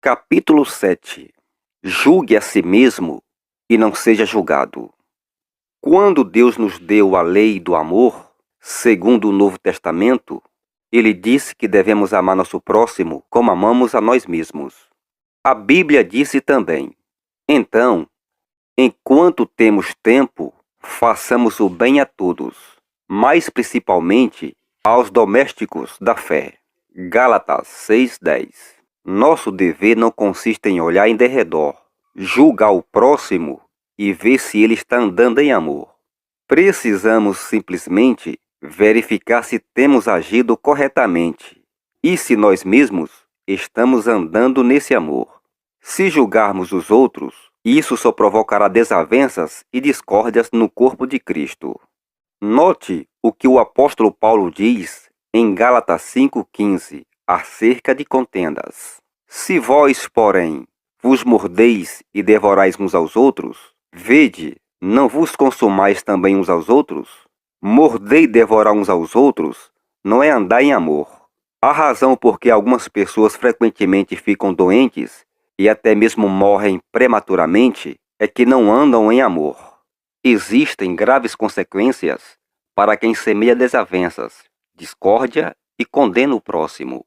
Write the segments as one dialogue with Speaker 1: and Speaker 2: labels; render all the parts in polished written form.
Speaker 1: Capítulo 7. Julgue a si mesmo e não seja julgado. Quando Deus nos deu a lei do amor, segundo o Novo Testamento, Ele disse que devemos amar nosso próximo como amamos a nós mesmos. A Bíblia disse também: então, enquanto temos tempo, façamos o bem a todos, mas principalmente aos domésticos da fé. Gálatas 6:10. Nosso dever não consiste em olhar em derredor, julgar o próximo e ver se ele está andando em amor. Precisamos simplesmente verificar se temos agido corretamente e se nós mesmos estamos andando nesse amor. Se julgarmos os outros, isso só provocará desavenças e discórdias no corpo de Cristo. Note o que o apóstolo Paulo diz em Gálatas 5:15, acerca de contendas. Se vós, porém, vos mordeis e devorais uns aos outros, vede, não vos consumais também uns aos outros? Morder e devorar uns aos outros não é andar em amor. A razão por que algumas pessoas frequentemente ficam doentes e até mesmo morrem prematuramente é que não andam em amor. Existem graves consequências para quem semeia desavenças, discórdia e condena o próximo.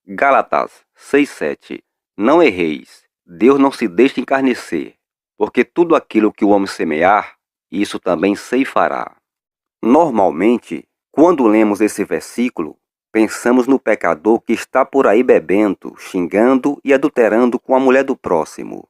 Speaker 1: Gálatas 6:7. Não erreis, Deus não se deixa encarnecer, porque tudo aquilo que o homem semear, isso também ceifará. Normalmente, quando lemos esse versículo, pensamos no pecador que está por aí bebendo, xingando e adulterando com a mulher do próximo.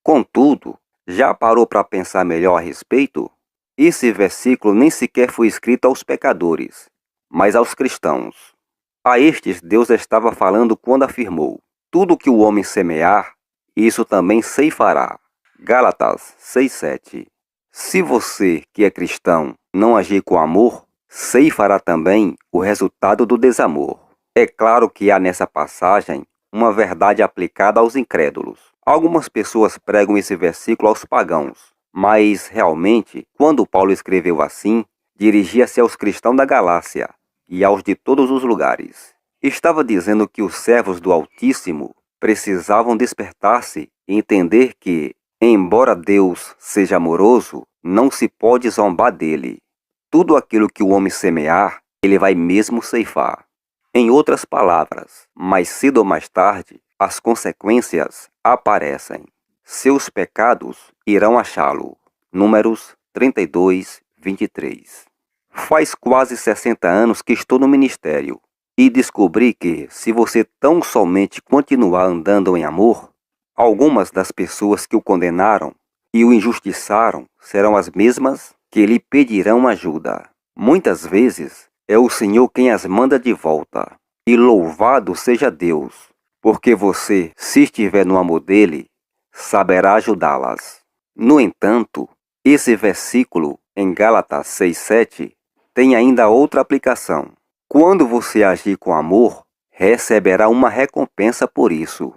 Speaker 1: Contudo, já parou para pensar melhor a respeito? Esse versículo nem sequer foi escrito aos pecadores, mas aos cristãos. A estes Deus estava falando quando afirmou: tudo que o homem semear, isso também ceifará. Gálatas 6:7. Se você, que é cristão, não agir com amor, ceifará também o resultado do desamor. É claro que há nessa passagem uma verdade aplicada aos incrédulos. Algumas pessoas pregam esse versículo aos pagãos, mas realmente, quando Paulo escreveu assim, dirigia-se aos cristãos da Galácia e aos de todos os lugares. Estava dizendo que os servos do Altíssimo precisavam despertar-se e entender que, embora Deus seja amoroso, não se pode zombar dele. Tudo aquilo que o homem semear, ele vai mesmo ceifar. Em outras palavras, mais cedo ou mais tarde, as consequências aparecem. Seus pecados irão achá-lo. Números 32:23. Faz quase 60 anos que estou no ministério e descobri que, se você tão somente continuar andando em amor, algumas das pessoas que o condenaram e o injustiçaram serão as mesmas que lhe pedirão ajuda. Muitas vezes é o Senhor quem as manda de volta. E louvado seja Deus, porque você, se estiver no amor dele, saberá ajudá-las. No entanto, esse versículo em Gálatas 6:7 tem ainda outra aplicação. Quando você agir com amor, receberá uma recompensa por isso,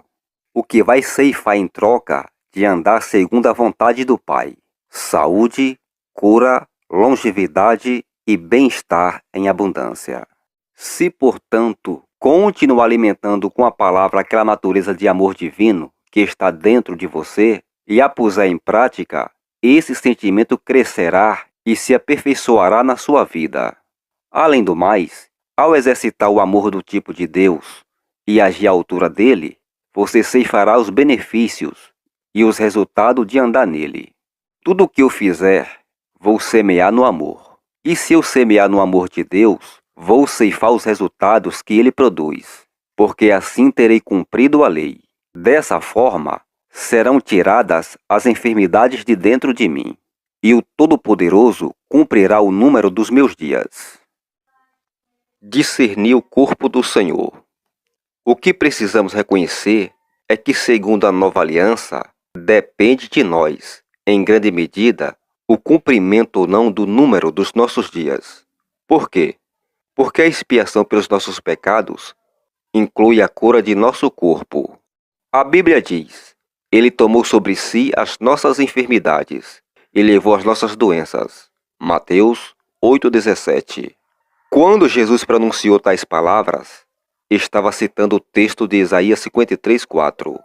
Speaker 1: o que vai ceifar em troca de andar segundo a vontade do Pai: saúde, cura, longevidade e bem-estar em abundância. Se, portanto, continuar alimentando com a palavra aquela natureza de amor divino que está dentro de você e a puser em prática, esse sentimento crescerá e se aperfeiçoará na sua vida. Além do mais, ao exercitar o amor do tipo de Deus e agir à altura dele, você ceifará os benefícios e os resultados de andar nele. Tudo o que eu fizer, vou semear no amor. E se eu semear no amor de Deus, vou ceifar os resultados que ele produz, porque assim terei cumprido a lei. Dessa forma, serão tiradas as enfermidades de dentro de mim, e o Todo-Poderoso cumprirá o número dos meus dias. Discernir o corpo do Senhor. O que precisamos reconhecer é que, segundo a nova aliança, depende de nós, em grande medida, o cumprimento ou não do número dos nossos dias. Por quê? Porque a expiação pelos nossos pecados inclui a cura de nosso corpo. A Bíblia diz: Ele tomou sobre si as nossas enfermidades e levou as nossas doenças. Mateus 8:17. Quando Jesus pronunciou tais palavras, estava citando o texto de Isaías 53:4.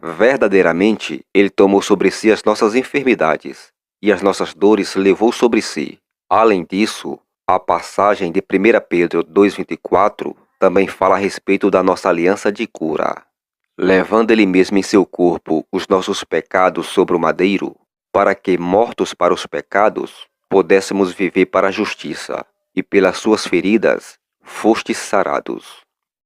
Speaker 1: Verdadeiramente, Ele tomou sobre si as nossas enfermidades e as nossas dores levou sobre si. Além disso, a passagem de 1 Pedro 2,24 também fala a respeito da nossa aliança de cura. Levando Ele mesmo em seu corpo os nossos pecados sobre o madeiro, para que, mortos para os pecados, pudéssemos viver para a justiça, e pelas suas feridas fostes sarados.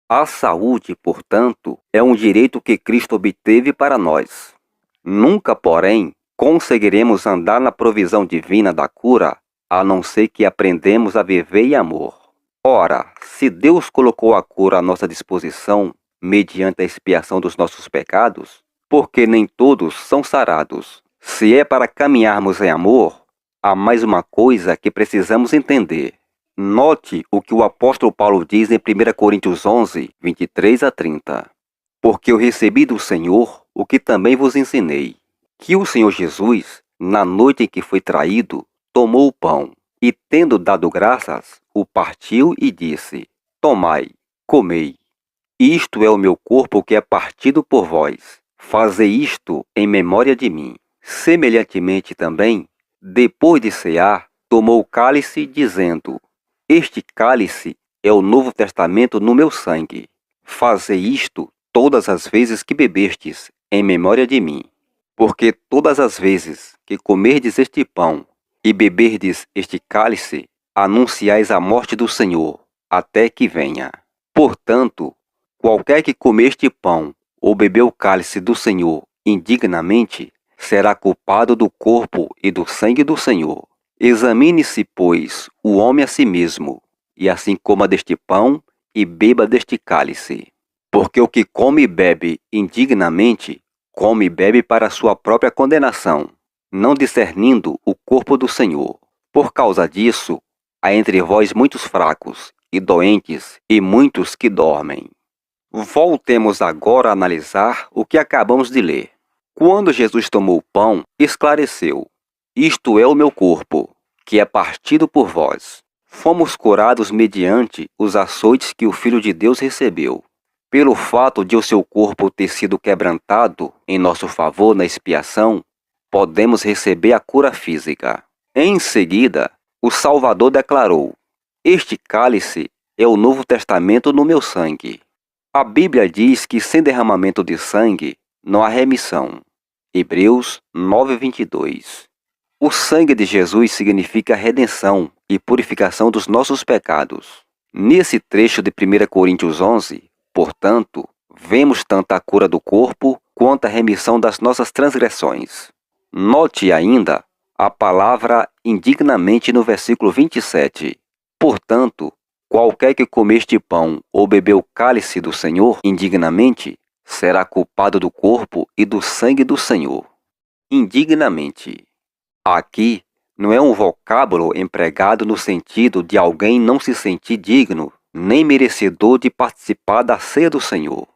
Speaker 1: A saúde, portanto, é um direito que Cristo obteve para nós. Nunca, porém, conseguiremos andar na provisão divina da cura, a não ser que aprendemos a viver em amor. Ora, se Deus colocou a cura à nossa disposição, mediante a expiação dos nossos pecados, porque nem todos são sarados. Se é para caminharmos em amor, há mais uma coisa que precisamos entender. Note o que o apóstolo Paulo diz em 1 Coríntios 11, 23 a 30. Porque eu recebi do Senhor o que também vos ensinei, que o Senhor Jesus, na noite em que foi traído, tomou o pão, e tendo dado graças, o partiu e disse: Tomai, comei. Isto é o meu corpo que é partido por vós. Fazei isto em memória de mim. Semelhantemente também, depois de cear, tomou o cálice, dizendo: Este cálice é o Novo Testamento no meu sangue. Fazei isto todas as vezes que bebestes, em memória de mim. Porque todas as vezes que comerdes este pão e beberdes este cálice, anunciais a morte do Senhor, até que venha. Portanto, qualquer que comer este pão ou beber o cálice do Senhor indignamente, será culpado do corpo e do sangue do Senhor. Examine-se, pois, o homem a si mesmo, e assim coma deste pão e beba deste cálice. Porque o que come e bebe indignamente, come e bebe para a sua própria condenação, não discernindo o corpo do Senhor. Por causa disso, há entre vós muitos fracos e doentes, e muitos que dormem. Voltemos agora a analisar o que acabamos de ler. Quando Jesus tomou o pão, esclareceu: Isto é o meu corpo, que é partido por vós. Fomos curados mediante os açoites que o Filho de Deus recebeu. Pelo fato de o seu corpo ter sido quebrantado em nosso favor na expiação, podemos receber a cura física. Em seguida, o Salvador declarou: Este cálice é o Novo Testamento no meu sangue. A Bíblia diz que sem derramamento de sangue não há remissão. Hebreus 9:22. O sangue de Jesus significa redenção e purificação dos nossos pecados. Nesse trecho de 1 Coríntios 11, portanto, vemos tanto a cura do corpo quanto a remissão das nossas transgressões. Note ainda a palavra indignamente no versículo 27. Portanto, qualquer que comer este pão ou beber o cálice do Senhor indignamente, será culpado do corpo e do sangue do Senhor. Indignamente. Aqui não é um vocábulo empregado no sentido de alguém não se sentir digno, nem merecedor de participar da ceia do Senhor,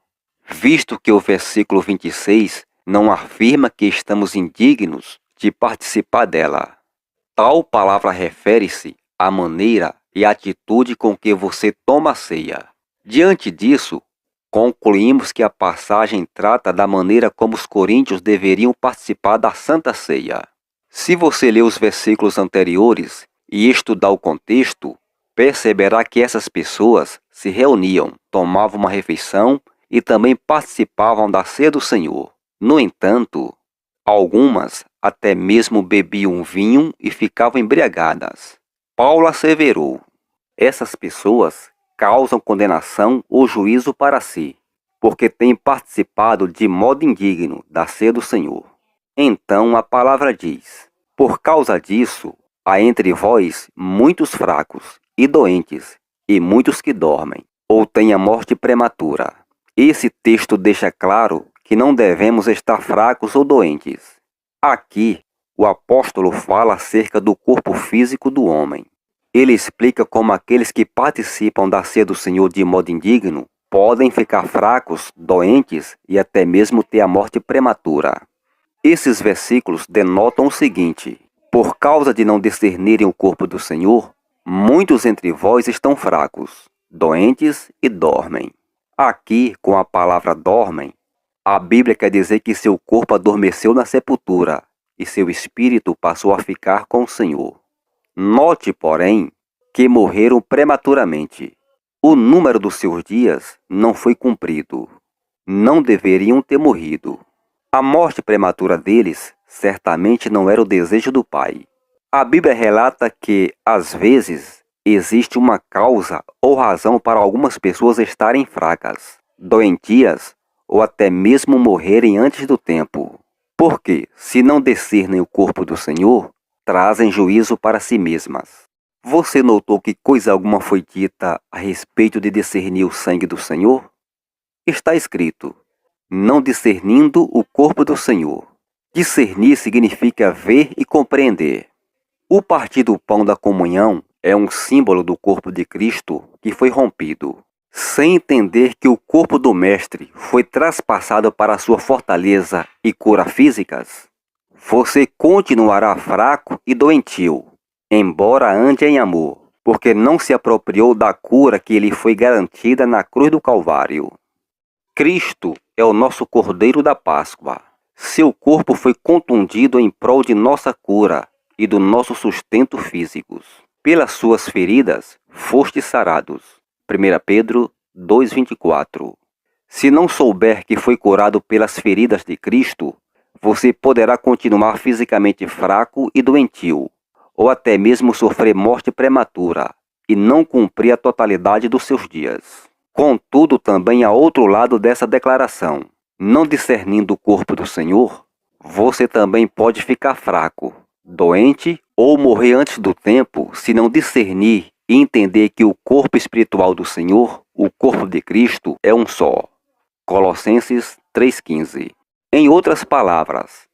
Speaker 1: visto que o versículo 26 não afirma que estamos indignos de participar dela. Tal palavra refere-se à maneira e atitude com que você toma a ceia. Diante disso, concluímos que a passagem trata da maneira como os coríntios deveriam participar da Santa Ceia. Se você ler os versículos anteriores e estudar o contexto, perceberá que essas pessoas se reuniam, tomavam uma refeição e também participavam da ceia do Senhor. No entanto, algumas até mesmo bebiam vinho e ficavam embriagadas. Paulo asseverou: essas pessoas causam condenação ou juízo para si, porque têm participado de modo indigno da ceia do Senhor. Então a palavra diz: por causa disso, há entre vós muitos fracos e doentes, e muitos que dormem, ou têm a morte prematura. Esse texto deixa claro que não devemos estar fracos ou doentes. Aqui, o apóstolo fala acerca do corpo físico do homem. Ele explica como aqueles que participam da ceia do Senhor de modo indigno podem ficar fracos, doentes e até mesmo ter a morte prematura. Esses versículos denotam o seguinte: por causa de não discernirem o corpo do Senhor, muitos entre vós estão fracos, doentes e dormem. Aqui, com a palavra dormem, A Bíblia quer dizer que seu corpo adormeceu na sepultura e seu espírito passou a ficar com o Senhor. Note, porém, que morreram prematuramente. O número dos seus dias não foi cumprido. Não deveriam ter morrido. A morte prematura deles certamente não era o desejo do Pai. A Bíblia relata que, às vezes, existe uma causa ou razão para algumas pessoas estarem fracas, doentias ou até mesmo morrerem antes do tempo. Porque, se não discernem o corpo do Senhor, trazem juízo para si mesmas. Você notou que coisa alguma foi dita a respeito de discernir o sangue do Senhor? Está escrito: não discernindo o corpo do Senhor. Discernir significa ver e compreender. O partir do pão da comunhão é um símbolo do corpo de Cristo que foi rompido. Sem entender que o corpo do Mestre foi traspassado para sua fortaleza e cura físicas, você continuará fraco e doentio, embora ande em amor, porque não se apropriou da cura que lhe foi garantida na cruz do Calvário. Cristo é o nosso Cordeiro da Páscoa. Seu corpo foi contundido em prol de nossa cura e do nosso sustento físicos. Pelas suas feridas fostes sarados. 1 Pedro 2,24. Se não souber que foi curado pelas feridas de Cristo, você poderá continuar fisicamente fraco e doentio, ou até mesmo sofrer morte prematura e não cumprir a totalidade dos seus dias. Contudo, também há outro lado dessa declaração. Não discernindo o corpo do Senhor, você também pode ficar fraco, doente ou morrer antes do tempo se não discernir e entender que o corpo espiritual do Senhor, o corpo de Cristo, é um só. Colossenses 3,15. Em outras palavras,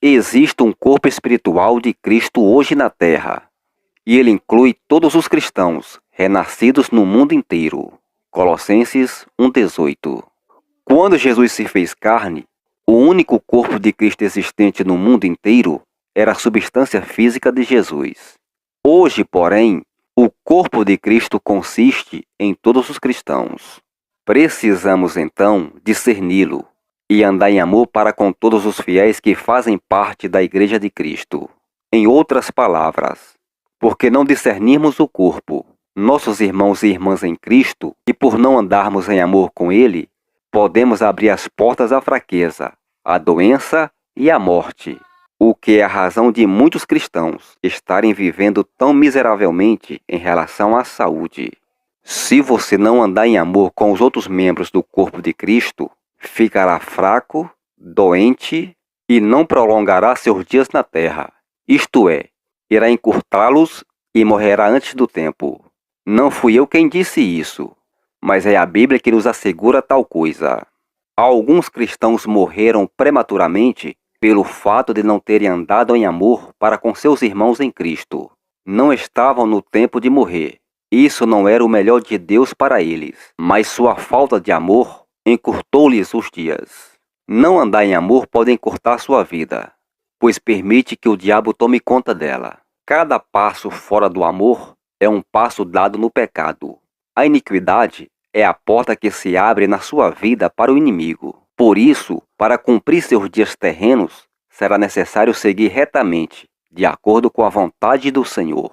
Speaker 1: existe um corpo espiritual de Cristo hoje na Terra, e ele inclui todos os cristãos renascidos no mundo inteiro. Colossenses 1,18. Quando Jesus se fez carne, o único corpo de Cristo existente no mundo inteiro era a substância física de Jesus. Hoje, porém, o corpo de Cristo consiste em todos os cristãos. Precisamos, então, discerni-lo e andar em amor para com todos os fiéis que fazem parte da Igreja de Cristo. Em outras palavras, porque não discernirmos o corpo, nossos irmãos e irmãs em Cristo, e por não andarmos em amor com Ele, podemos abrir as portas à fraqueza, à doença e à morte, o que é a razão de muitos cristãos estarem vivendo tão miseravelmente em relação à saúde. Se você não andar em amor com os outros membros do corpo de Cristo, ficará fraco, doente e não prolongará seus dias na terra, isto é, irá encurtá-los e morrerá antes do tempo. Não fui eu quem disse isso, mas é a Bíblia que nos assegura tal coisa. Alguns cristãos morreram prematuramente pelo fato de não terem andado em amor para com seus irmãos em Cristo. Não estavam no tempo de morrer. Isso não era o melhor de Deus para eles, mas sua falta de amor encurtou-lhes os dias. Não andar em amor pode encurtar sua vida, pois permite que o diabo tome conta dela. Cada passo fora do amor é um passo dado no pecado. A iniquidade é a porta que se abre na sua vida para o inimigo. Por isso, para cumprir seus dias terrenos, será necessário seguir retamente, de acordo com a vontade do Senhor.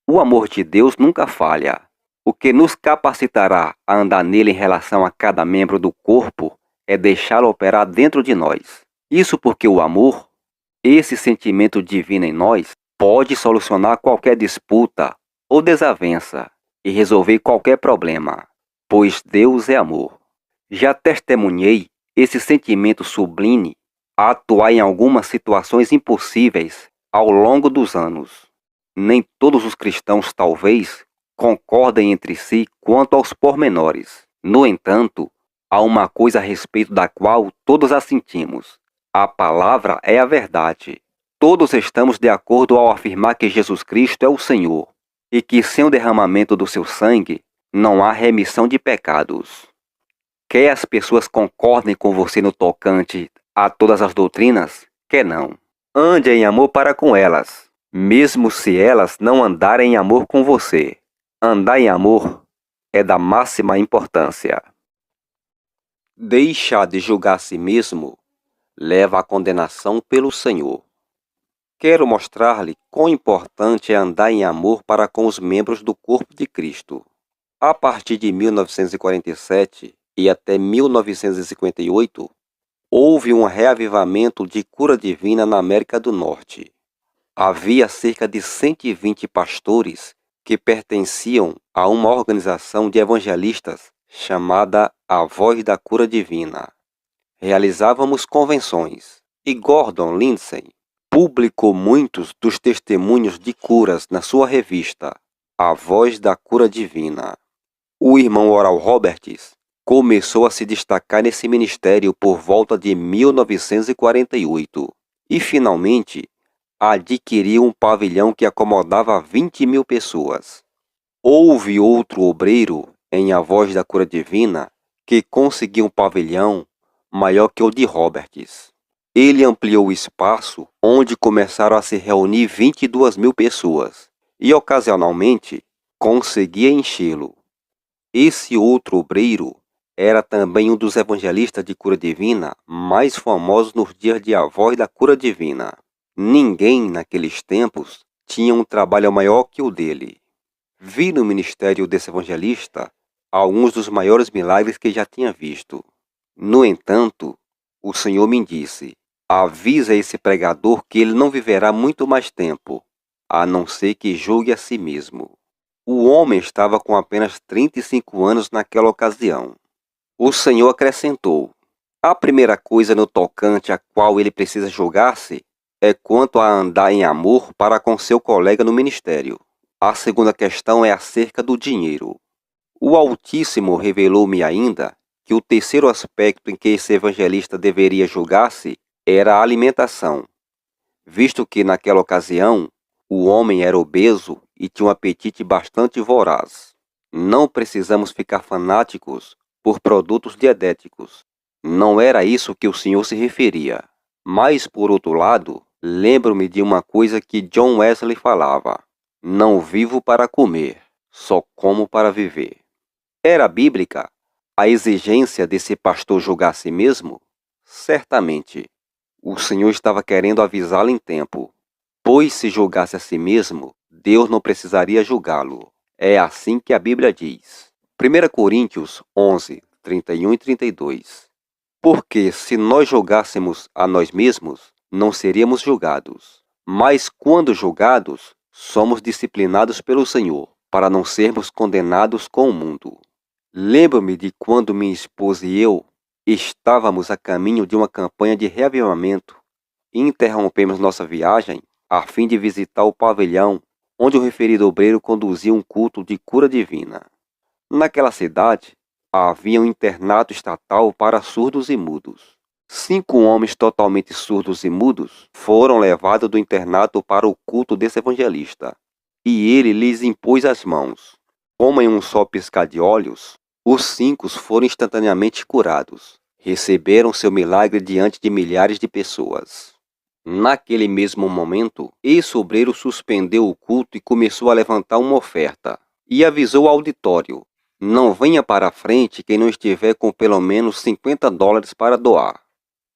Speaker 1: O amor de Deus nunca falha. O que nos capacitará a andar nele em relação a cada membro do corpo é deixá-lo operar dentro de nós. Isso porque o amor, esse sentimento divino em nós, pode solucionar qualquer disputa ou desavença e resolver qualquer problema, pois Deus é amor. Já testemunhei esse sentimento sublime a atuar em algumas situações impossíveis ao longo dos anos. Nem todos os cristãos, talvez, concordem entre si quanto aos pormenores. No entanto, há uma coisa a respeito da qual todos assentimos. A palavra é a verdade. Todos estamos de acordo ao afirmar que Jesus Cristo é o Senhor e que sem o derramamento do seu sangue não há remissão de pecados. Quer as pessoas concordem com você no tocante a todas as doutrinas, quer não. Ande em amor para com elas, mesmo se elas não andarem em amor com você. Andar em amor é da máxima importância. Deixar de julgar a si mesmo leva à condenação pelo Senhor. Quero mostrar-lhe quão importante é andar em amor para com os membros do corpo de Cristo. A partir de 1947 e até 1958, houve um reavivamento de cura divina na América do Norte. Havia cerca de 120 pastores que pertenciam a uma organização de evangelistas chamada A Voz da Cura Divina. Realizávamos convenções e Gordon Lindsay publicou muitos dos testemunhos de curas na sua revista A Voz da Cura Divina. O irmão Oral Roberts começou a se destacar nesse ministério por volta de 1948 e, finalmente, adquiriu um pavilhão que acomodava 20.000 pessoas. Houve outro obreiro em A Voz da Cura Divina que conseguiu um pavilhão maior que o de Roberts. Ele ampliou o espaço onde começaram a se reunir 22.000 pessoas e, ocasionalmente, conseguia enchê-lo. Esse outro obreiro era também um dos evangelistas de cura divina mais famosos nos dias de A Voz da Cura Divina. Ninguém, naqueles tempos, tinha um trabalho maior que o dele. Vi no ministério desse evangelista alguns dos maiores milagres que já tinha visto. No entanto, o Senhor me disse: avisa esse pregador que ele não viverá muito mais tempo, a não ser que julgue a si mesmo. O homem estava com apenas 35 anos naquela ocasião. O Senhor acrescentou: a primeira coisa no tocante a qual ele precisa julgar-se é quanto a andar em amor para com seu colega no ministério. A segunda questão é acerca do dinheiro. O Altíssimo revelou-me ainda que o terceiro aspecto em que esse evangelista deveria julgar-se era a alimentação, visto que naquela ocasião o homem era obeso e tinha um apetite bastante voraz. Não precisamos ficar fanáticos por produtos dietéticos. Não era isso que o Senhor se referia. Mas, por outro lado, lembro-me de uma coisa que John Wesley falava: não vivo para comer, só como para viver. Era bíblica a exigência desse pastor julgar a si mesmo? Certamente. O Senhor estava querendo avisá-lo em tempo, pois se julgasse a si mesmo, Deus não precisaria julgá-lo. É assim que a Bíblia diz. 1 Coríntios 11, 31 e 32. Porque se nós julgássemos a nós mesmos, não seríamos julgados. Mas quando julgados, somos disciplinados pelo Senhor, para não sermos condenados com o mundo. Lembro-me de quando minha esposa e eu estávamos a caminho de uma campanha de reavivamento e interrompemos nossa viagem a fim de visitar o pavilhão onde o referido obreiro conduzia um culto de cura divina. Naquela cidade, havia um internato estatal para surdos e mudos. 5 homens totalmente surdos e mudos foram levados do internato para o culto desse evangelista, e ele lhes impôs as mãos. Como em um só piscar de olhos, os 5 foram instantaneamente curados. Receberam seu milagre diante de milhares de pessoas. Naquele mesmo momento, esse obreiro suspendeu o culto e começou a levantar uma oferta. E avisou ao auditório: não venha para a frente quem não estiver com pelo menos $50 para doar.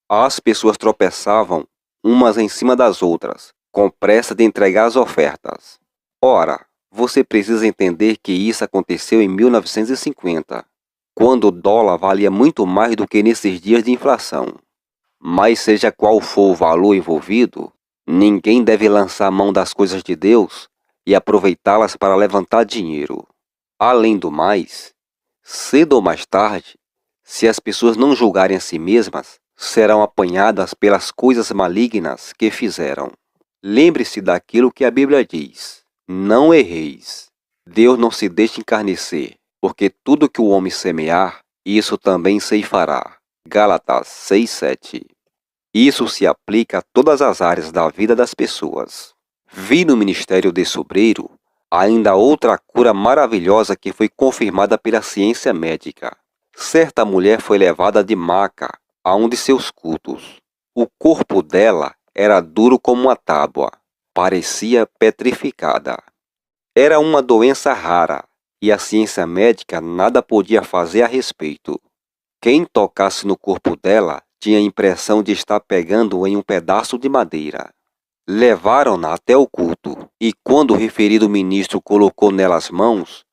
Speaker 1: As pessoas tropeçavam umas em cima das outras, com pressa de entregar as ofertas. Ora, você precisa entender que isso aconteceu em 1950, quando o dólar valia muito mais do que nesses dias de inflação. Mas seja qual for o valor envolvido, ninguém deve lançar mão das coisas de Deus e aproveitá-las para levantar dinheiro. Além do mais, cedo ou mais tarde, se as pessoas não julgarem a si mesmas, serão apanhadas pelas coisas malignas que fizeram. Lembre-se daquilo que a Bíblia diz: não erreis. Deus não se deixa encarnecer, porque tudo que o homem semear, isso também ceifará. Gálatas 6:7. Isso se aplica a todas as áreas da vida das pessoas. Vi no ministério desse obreiro ainda outra cura maravilhosa que foi confirmada pela ciência médica. Certa mulher foi levada de maca a um de seus cultos. O corpo dela era duro como uma tábua, parecia petrificada. Era uma doença rara e a ciência médica nada podia fazer a respeito. Quem tocasse no corpo dela tinha a impressão de estar pegando em um pedaço de madeira. Levaram-na até o culto, e quando o referido ministro colocou nela as mãos,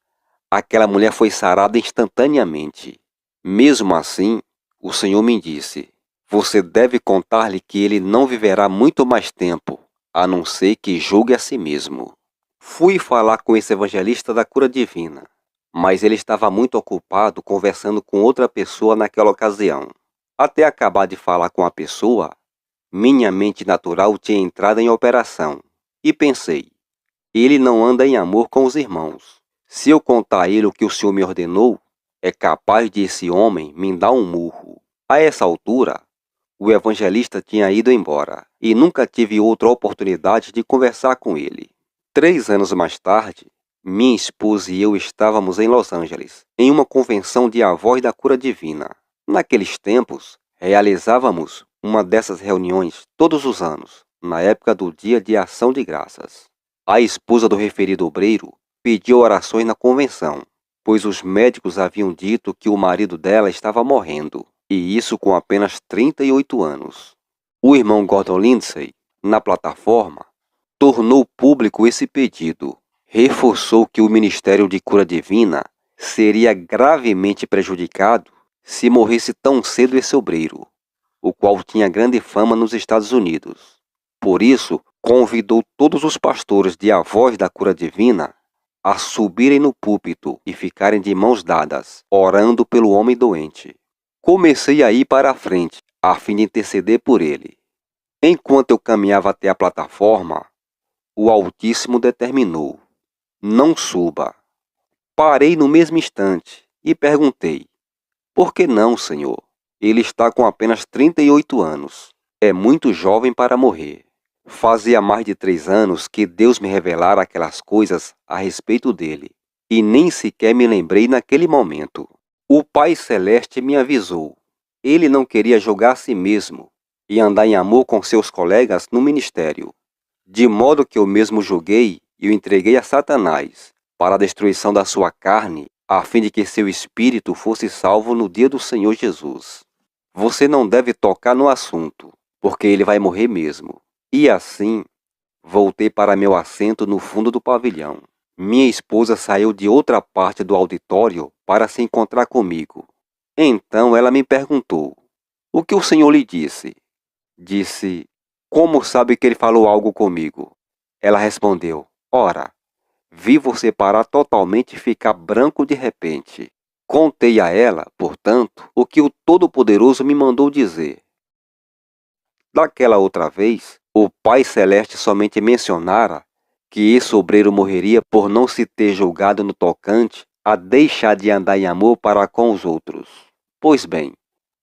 Speaker 1: aquela mulher foi sarada instantaneamente. Mesmo assim, o Senhor me disse: você deve contar-lhe que ele não viverá muito mais tempo, a não ser que julgue a si mesmo. Fui falar com esse evangelista da cura divina, mas ele estava muito ocupado conversando com outra pessoa naquela ocasião. Até acabar de falar com a pessoa, minha mente natural tinha entrado em operação, e pensei: ele não anda em amor com os irmãos. Se eu contar a ele o que o Senhor me ordenou, é capaz de esse homem me dar um murro. A essa altura, o evangelista tinha ido embora, e nunca tive outra oportunidade de conversar com ele. 3 anos mais tarde, minha esposa e eu estávamos em Los Angeles, em uma convenção de avós da cura divina. Naqueles tempos, realizávamos uma dessas reuniões todos os anos, na época do Dia de Ação de Graças. A esposa do referido obreiro pediu orações na convenção, pois os médicos haviam dito que o marido dela estava morrendo, e isso com apenas 38 anos. O irmão Gordon Lindsay, na plataforma, tornou público esse pedido. Reforçou que o ministério de cura divina seria gravemente prejudicado se morresse tão cedo esse obreiro, o qual tinha grande fama nos Estados Unidos. Por isso, convidou todos os pastores de avós da cura divina a subirem no púlpito e ficarem de mãos dadas, orando pelo homem doente. Comecei a ir para a frente, a fim de interceder por ele. Enquanto eu caminhava até a plataforma, o Altíssimo determinou: não suba. Parei no mesmo instante e perguntei: por que não, Senhor? Ele está com apenas 38 anos. É muito jovem para morrer. Fazia mais de 3 anos que Deus me revelara aquelas coisas a respeito dele, e nem sequer me lembrei naquele momento. O Pai Celeste me avisou. Ele não queria julgar a si mesmo e andar em amor com seus colegas no ministério, de modo que eu mesmo julguei e o entreguei a Satanás para a destruição da sua carne, a fim de que seu espírito fosse salvo no dia do Senhor Jesus. Você não deve tocar no assunto, porque ele vai morrer mesmo. E assim, voltei para meu assento no fundo do pavilhão. Minha esposa saiu de outra parte do auditório para se encontrar comigo. Então ela me perguntou: o que o Senhor lhe disse? Disse: como sabe que ele falou algo comigo? Ela respondeu: ora, vi você parar totalmente e ficar branco de repente. Contei a ela, portanto, o que o Todo-Poderoso me mandou dizer. Daquela outra vez, o Pai Celeste somente mencionara que esse obreiro morreria por não se ter julgado no tocante a deixar de andar em amor para com os outros. Pois bem,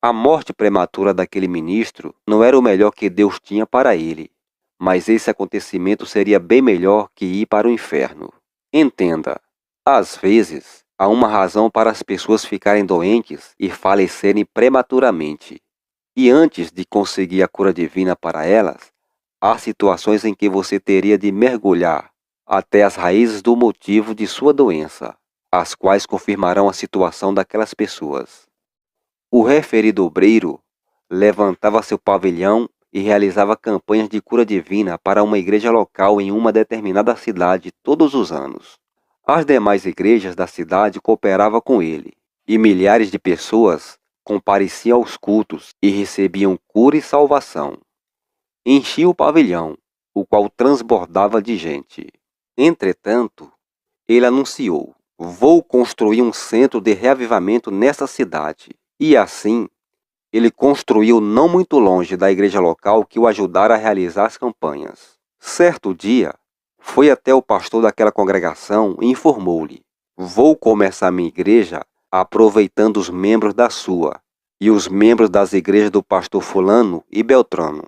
Speaker 1: a morte prematura daquele ministro não era o melhor que Deus tinha para ele, mas esse acontecimento seria bem melhor que ir para o inferno. Entenda, às vezes, há uma razão para as pessoas ficarem doentes e falecerem prematuramente. E antes de conseguir a cura divina para elas, há situações em que você teria de mergulhar até as raízes do motivo de sua doença, as quais confirmarão a situação daquelas pessoas. O referido obreiro levantava seu pavilhão e realizava campanhas de cura divina para uma igreja local em uma determinada cidade todos os anos. As demais igrejas da cidade cooperavam com ele, e milhares de pessoas compareciam aos cultos e recebiam cura e salvação. Enchia o pavilhão, o qual transbordava de gente. Entretanto, ele anunciou: vou construir um centro de reavivamento nessa cidade. E assim, ele construiu não muito longe da igreja local que o ajudara a realizar as campanhas. Certo dia, foi até o pastor daquela congregação e informou-lhe: vou começar minha igreja aproveitando os membros da sua e os membros das igrejas do pastor fulano e Beltrano.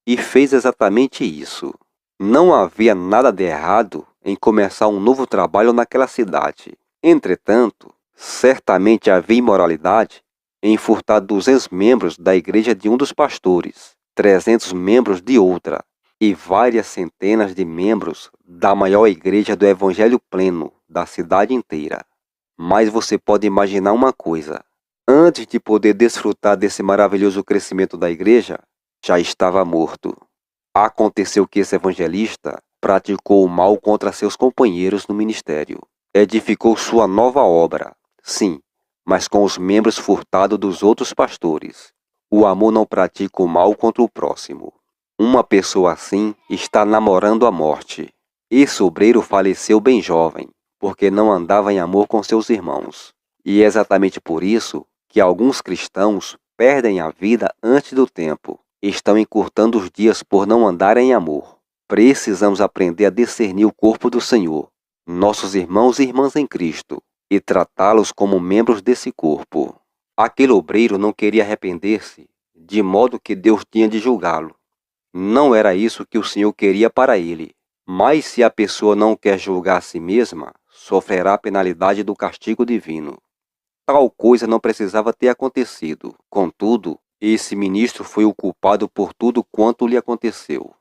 Speaker 1: E fez exatamente isso. Não havia nada de errado em começar um novo trabalho naquela cidade. Entretanto, certamente havia imoralidade em furtar 200 membros da igreja de um dos pastores, 300 membros de outra, e várias centenas de membros da maior igreja do Evangelho pleno da cidade inteira. Mas você pode imaginar uma coisa: antes de poder desfrutar desse maravilhoso crescimento da igreja, já estava morto. Aconteceu que esse evangelista praticou o mal contra seus companheiros no ministério. Edificou sua nova obra, sim, mas com os membros furtados dos outros pastores. O amor não pratica o mal contra o próximo. Uma pessoa assim está namorando a morte. Esse obreiro faleceu bem jovem, porque não andava em amor com seus irmãos. E é exatamente por isso que alguns cristãos perdem a vida antes do tempo. Estão encurtando os dias por não andarem em amor. Precisamos aprender a discernir o corpo do Senhor, nossos irmãos e irmãs em Cristo, e tratá-los como membros desse corpo. Aquele obreiro não queria arrepender-se, de modo que Deus tinha de julgá-lo. Não era isso que o Senhor queria para ele. Mas se a pessoa não quer julgar a si mesma, sofrerá a penalidade do castigo divino. Tal coisa não precisava ter acontecido. Contudo, esse ministro foi o culpado por tudo quanto lhe aconteceu.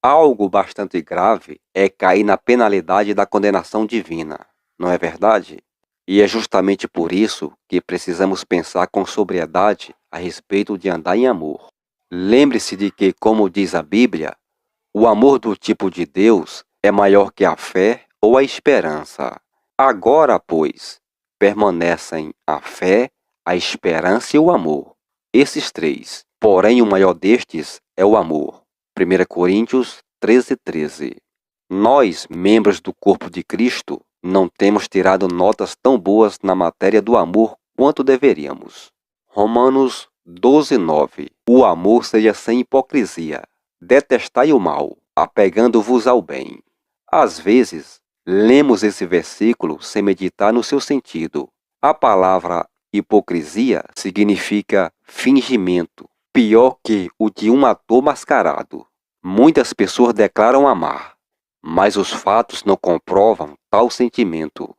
Speaker 1: Algo bastante grave é cair na penalidade da condenação divina, não é verdade? E é justamente por isso que precisamos pensar com sobriedade a respeito de andar em amor. Lembre-se de que, como diz a Bíblia, o amor do tipo de Deus é maior que a fé ou a esperança. Agora, pois, permanecem a fé, a esperança e o amor. Esses três. Porém, o maior destes é o amor. 1 Coríntios 13:13. Nós, membros do corpo de Cristo, não temos tirado notas tão boas na matéria do amor quanto deveríamos. Romanos 12:9. O amor seja sem hipocrisia. Detestai o mal, apegando-vos ao bem. Às vezes, lemos esse versículo sem meditar no seu sentido. A palavra hipocrisia significa fingimento, pior que o de um ator mascarado. Muitas pessoas declaram amar, mas os fatos não comprovam tal sentimento.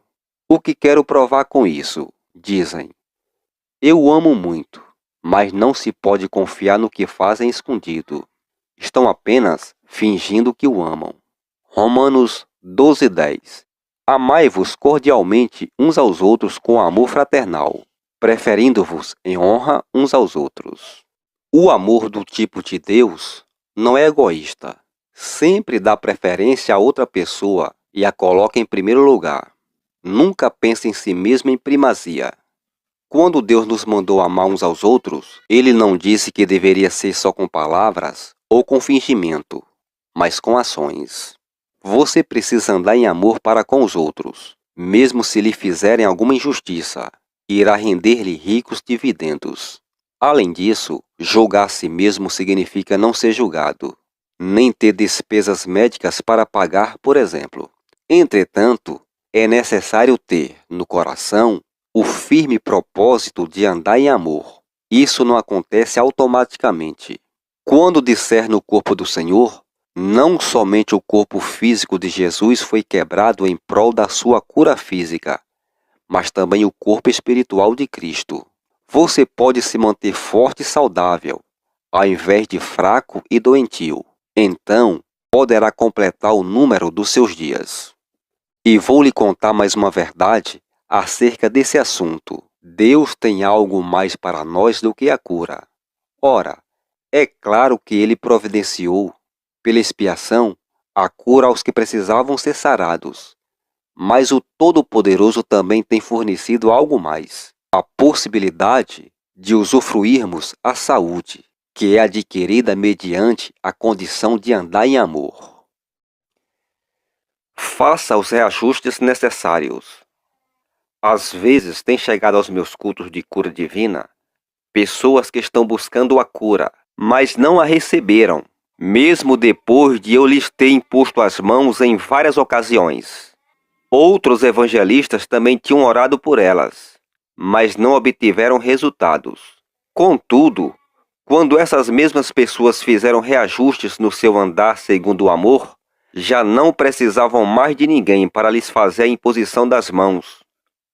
Speaker 1: O que quero provar com isso? Dizem. Eu amo muito, mas não se pode confiar no que fazem escondido. Estão apenas fingindo que o amam. Romanos 12:10. Amai-vos cordialmente uns aos outros com amor fraternal, preferindo-vos em honra uns aos outros. O amor do tipo de Deus não é egoísta. Sempre dá preferência a outra pessoa e a coloca em primeiro lugar. Nunca pensa em si mesmo em primazia. Quando Deus nos mandou amar uns aos outros, Ele não disse que deveria ser só com palavras ou com fingimento, mas com ações. Você precisa andar em amor para com os outros, mesmo se lhe fizerem alguma injustiça. Irá render-lhe ricos dividendos. Além disso, julgar a si mesmo significa não ser julgado, nem ter despesas médicas para pagar, por exemplo. Entretanto, é necessário ter, no coração, o firme propósito de andar em amor. Isso não acontece automaticamente. Quando disser no corpo do Senhor, não somente o corpo físico de Jesus foi quebrado em prol da sua cura física, mas também o corpo espiritual de Cristo. Você pode se manter forte e saudável, ao invés de fraco e doentio. Então, poderá completar o número dos seus dias. E vou lhe contar mais uma verdade acerca desse assunto. Deus tem algo mais para nós do que a cura. Ora, é claro que Ele providenciou, pela expiação, a cura aos que precisavam ser sarados. Mas o Todo-Poderoso também tem fornecido algo mais. A possibilidade de usufruirmos a saúde, que é adquirida mediante a condição de andar em amor. Faça os reajustes necessários. Às vezes tem chegado aos meus cultos de cura divina pessoas que estão buscando a cura, mas não a receberam, mesmo depois de eu lhes ter imposto as mãos em várias ocasiões. Outros evangelistas também tinham orado por elas, mas não obtiveram resultados. Contudo, quando essas mesmas pessoas fizeram reajustes no seu andar segundo o amor, já não precisavam mais de ninguém para lhes fazer a imposição das mãos,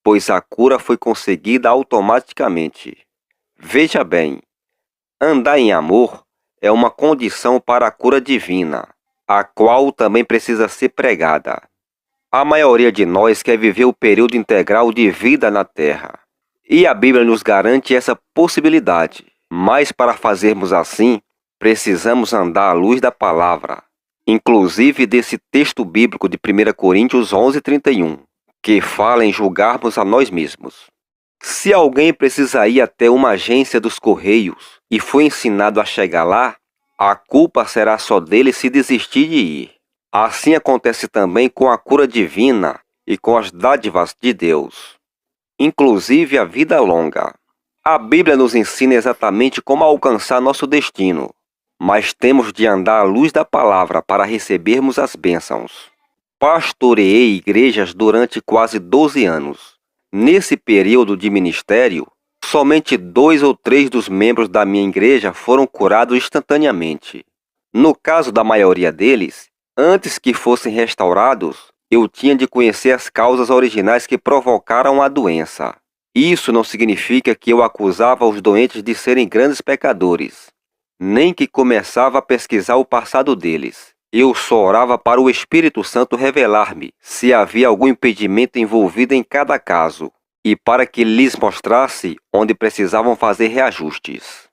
Speaker 1: pois a cura foi conseguida automaticamente. Veja bem, andar em amor é uma condição para a cura divina, a qual também precisa ser pregada. A maioria de nós quer viver o período integral de vida na Terra. E a Bíblia nos garante essa possibilidade. Mas para fazermos assim, precisamos andar à luz da palavra. Inclusive desse texto bíblico de 1 Coríntios 11:31, que fala em julgarmos a nós mesmos. Se alguém precisa ir até uma agência dos Correios e foi ensinado a chegar lá, a culpa será só dele se desistir de ir. Assim acontece também com a cura divina e com as dádivas de Deus, inclusive a vida longa. A Bíblia nos ensina exatamente como alcançar nosso destino, mas temos de andar à luz da palavra para recebermos as bênçãos. Pastoreei igrejas durante quase 12 anos. Nesse período de ministério, somente 2 ou 3 dos membros da minha igreja foram curados instantaneamente. No caso da maioria deles, antes que fossem restaurados, eu tinha de conhecer as causas originais que provocaram a doença. Isso não significa que eu acusava os doentes de serem grandes pecadores, nem que começava a pesquisar o passado deles. Eu só orava para o Espírito Santo revelar-me se havia algum impedimento envolvido em cada caso, e para que lhes mostrasse onde precisavam fazer reajustes.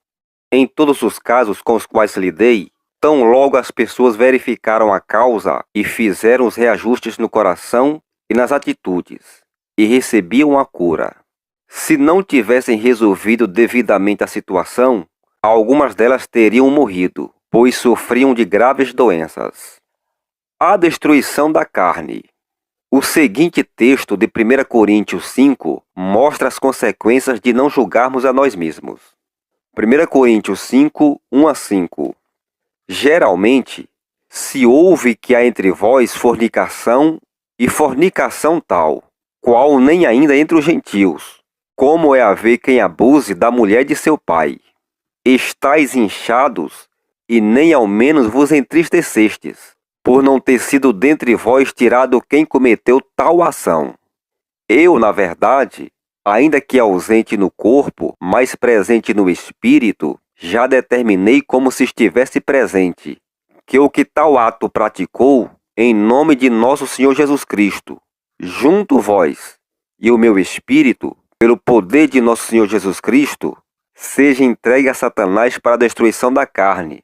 Speaker 1: Em todos os casos com os quais lidei, tão logo as pessoas verificaram a causa e fizeram os reajustes no coração e nas atitudes, e recebiam a cura. Se não tivessem resolvido devidamente a situação, algumas delas teriam morrido, pois sofriam de graves doenças. A destruição da carne. O seguinte texto de 1 Coríntios 5 mostra as consequências de não julgarmos a nós mesmos. 1 Coríntios 5, 1-5. Geralmente, se ouve que há entre vós fornicação e fornicação tal, qual nem ainda entre os gentios, como é haver quem abuse da mulher de seu pai. Estais inchados, e nem ao menos vos entristecestes, por não ter sido dentre vós tirado quem cometeu tal ação. Eu, na verdade, ainda que ausente no corpo, mas presente no espírito, já determinei como se estivesse presente, que o que tal ato praticou, em nome de nosso Senhor Jesus Cristo, junto vós, e o meu espírito, pelo poder de nosso Senhor Jesus Cristo, seja entregue a Satanás para a destruição da carne,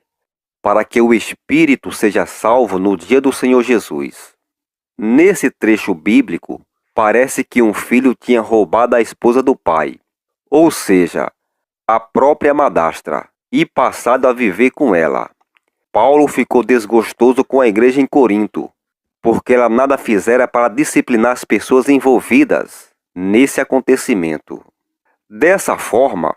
Speaker 1: para que o espírito seja salvo no dia do Senhor Jesus. Nesse trecho bíblico, parece que um filho tinha roubado a esposa do pai, ou seja, a própria madrasta, e passado a viver com ela. Paulo ficou desgostoso com a igreja em Corinto, porque ela nada fizera para disciplinar as pessoas envolvidas nesse acontecimento. Dessa forma,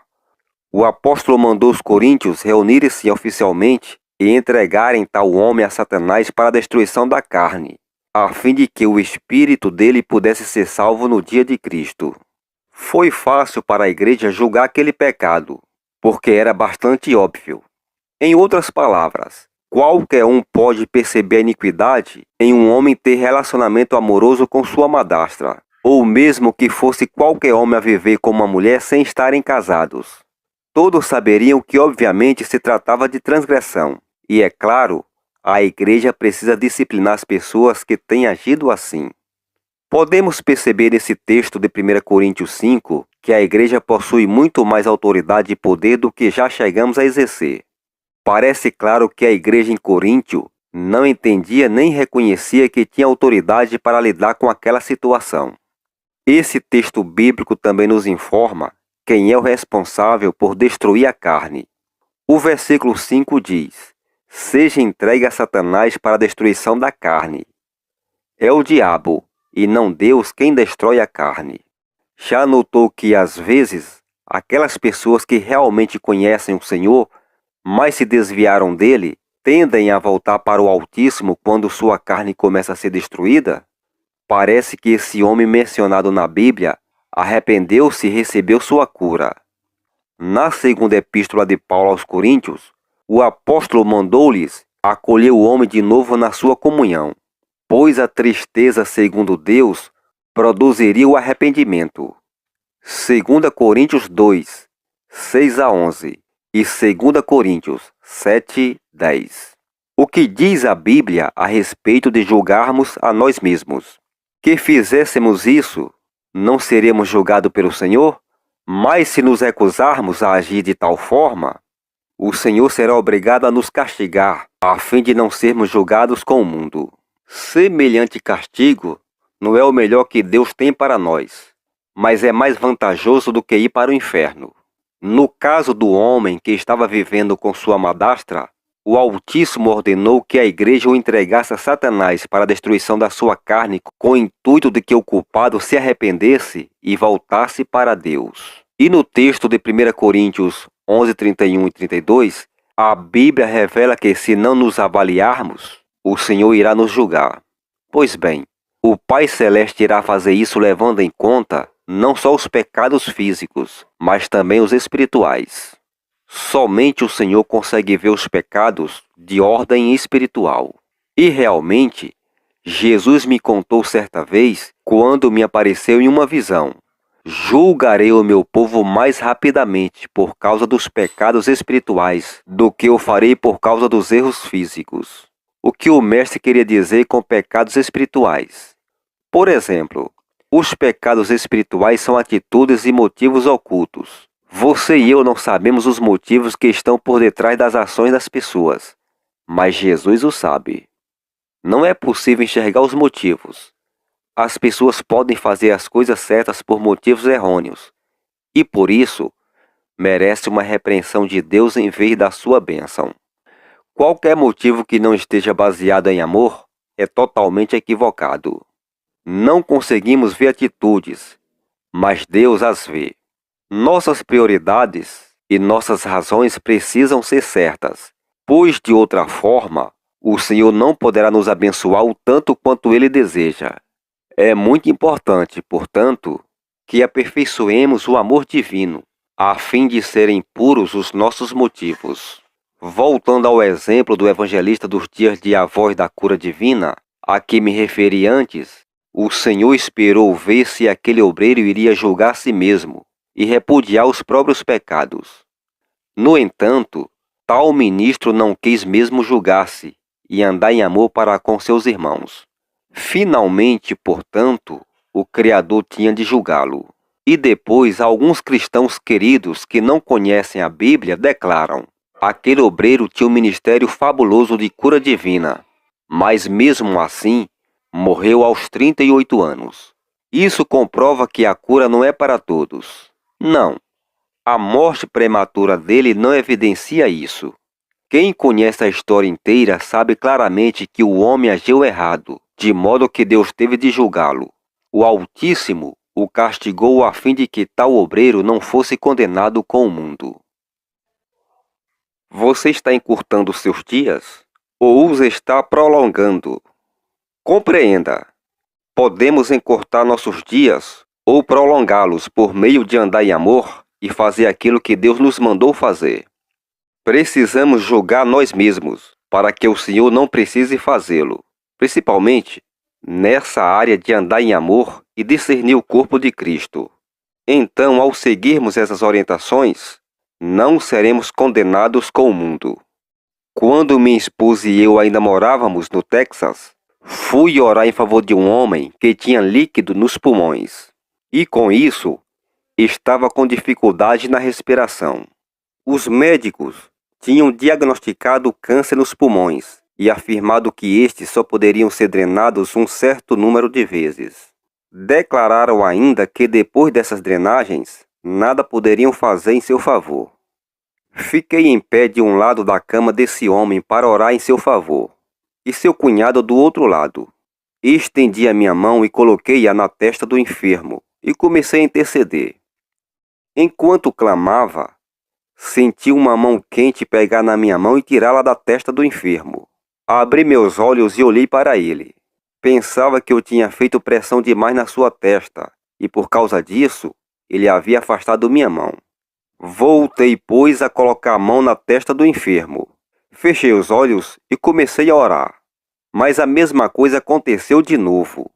Speaker 1: o apóstolo mandou os coríntios reunirem-se oficialmente e entregarem tal homem a Satanás para a destruição da carne, a fim de que o espírito dele pudesse ser salvo no dia de Cristo. Foi fácil para a igreja julgar aquele pecado, porque era bastante óbvio. Em outras palavras, qualquer um pode perceber a iniquidade em um homem ter relacionamento amoroso com sua madrasta, ou mesmo que fosse qualquer homem a viver com uma mulher sem estarem casados. Todos saberiam que obviamente se tratava de transgressão, e é claro, a igreja precisa disciplinar as pessoas que têm agido assim. Podemos perceber nesse texto de 1 Coríntios 5 que a igreja possui muito mais autoridade e poder do que já chegamos a exercer. Parece claro que a igreja em Coríntio não entendia nem reconhecia que tinha autoridade para lidar com aquela situação. Esse texto bíblico também nos informa quem é o responsável por destruir a carne. O versículo 5 diz: seja entregue a Satanás para a destruição da carne. É o diabo, e não Deus, quem destrói a carne. Já notou que, às vezes, aquelas pessoas que realmente conhecem o Senhor, mas se desviaram dele, tendem a voltar para o Altíssimo quando sua carne começa a ser destruída? Parece que esse homem mencionado na Bíblia arrependeu-se e recebeu sua cura. Na segunda epístola de Paulo aos Coríntios, o apóstolo mandou-lhes acolher o homem de novo na sua comunhão, pois a tristeza, segundo Deus, produziria o arrependimento. 2 Coríntios 2, 6-11 e 2 Coríntios 7, 10. O que diz a Bíblia a respeito de julgarmos a nós mesmos? Que fizéssemos isso, não seríamos julgados pelo Senhor? Mas se nos recusarmos a agir de tal forma, o Senhor será obrigado a nos castigar, a fim de não sermos julgados com o mundo. Semelhante castigo não é o melhor que Deus tem para nós, mas é mais vantajoso do que ir para o inferno. No caso do homem que estava vivendo com sua madrasta, o Altíssimo ordenou que a igreja o entregasse a Satanás para a destruição da sua carne, com o intuito de que o culpado se arrependesse e voltasse para Deus. E no texto de 1 Coríntios 11, 31 e 32, a Bíblia revela que se não nos avaliarmos, o Senhor irá nos julgar. Pois bem, o Pai Celeste irá fazer isso levando em conta não só os pecados físicos, mas também os espirituais. Somente o Senhor consegue ver os pecados de ordem espiritual. E realmente, Jesus me contou certa vez, quando me apareceu em uma visão: julgarei o meu povo mais rapidamente por causa dos pecados espirituais do que eu farei por causa dos erros físicos. O que o mestre queria dizer com pecados espirituais? Por exemplo, os pecados espirituais são atitudes e motivos ocultos. Você e eu não sabemos os motivos que estão por detrás das ações das pessoas, mas Jesus o sabe. Não é possível enxergar os motivos. As pessoas podem fazer as coisas certas por motivos errôneos, e por isso merece uma repreensão de Deus em vez da sua bênção. Qualquer motivo que não esteja baseado em amor é totalmente equivocado. Não conseguimos ver atitudes, mas Deus as vê. Nossas prioridades e nossas razões precisam ser certas, pois de outra forma, o Senhor não poderá nos abençoar o tanto quanto Ele deseja. É muito importante, portanto, que aperfeiçoemos o amor divino, a fim de serem puros os nossos motivos. Voltando ao exemplo do evangelista dos dias de A Voz da Cura Divina, a que me referi antes, o Senhor esperou ver se aquele obreiro iria julgar a si mesmo e repudiar os próprios pecados. No entanto, tal ministro não quis mesmo julgar-se e andar em amor para com seus irmãos. Finalmente, portanto, o Criador tinha de julgá-lo. E depois, alguns cristãos queridos que não conhecem a Bíblia declaram: aquele obreiro tinha um ministério fabuloso de cura divina, mas mesmo assim, morreu aos 38 anos. Isso comprova que a cura não é para todos. Não, a morte prematura dele não evidencia isso. Quem conhece a história inteira sabe claramente que o homem agiu errado, de modo que Deus teve de julgá-lo. O Altíssimo o castigou a fim de que tal obreiro não fosse condenado com o mundo. Você está encurtando seus dias ou os está prolongando? Compreenda. Podemos encurtar nossos dias ou prolongá-los por meio de andar em amor e fazer aquilo que Deus nos mandou fazer. Precisamos julgar nós mesmos para que o Senhor não precise fazê-lo, principalmente nessa área de andar em amor e discernir o corpo de Cristo. Então, ao seguirmos essas orientações, não seremos condenados com o mundo. Quando minha esposa e eu ainda morávamos no Texas, fui orar em favor de um homem que tinha líquido nos pulmões e, com isso, estava com dificuldade na respiração. Os médicos tinham diagnosticado câncer nos pulmões e afirmado que estes só poderiam ser drenados um certo número de vezes. Declararam ainda que depois dessas drenagens, nada poderiam fazer em seu favor. Fiquei em pé de um lado da cama desse homem para orar em seu favor, e seu cunhado do outro lado. Estendi a minha mão e coloquei-a na testa do enfermo, e comecei a interceder. Enquanto clamava, senti uma mão quente pegar na minha mão e tirá-la da testa do enfermo. Abri meus olhos e olhei para ele. Pensava que eu tinha feito pressão demais na sua testa, e por causa disso, ele havia afastado minha mão. Voltei, pois, a colocar a mão na testa do enfermo. Fechei os olhos e comecei a orar. Mas a mesma coisa aconteceu de novo.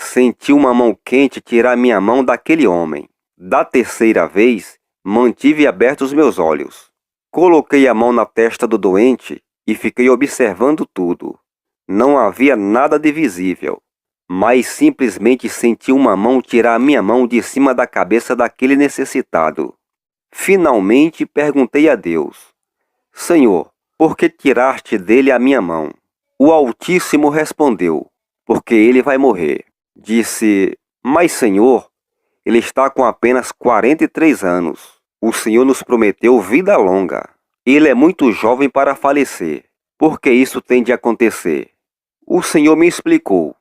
Speaker 1: Senti uma mão quente tirar minha mão daquele homem. Da terceira vez, mantive abertos meus olhos. Coloquei a mão na testa do doente e fiquei observando tudo. Não havia nada de visível. mas simplesmente senti uma mão tirar a minha mão de cima da cabeça daquele necessitado. Finalmente perguntei a Deus: Senhor, por que tiraste dele a minha mão? O Altíssimo respondeu: porque ele vai morrer. Disse: mas Senhor, ele está com apenas 43 anos. O Senhor nos prometeu vida longa. Ele é muito jovem para falecer. Por que isso tem de acontecer? O Senhor me explicou: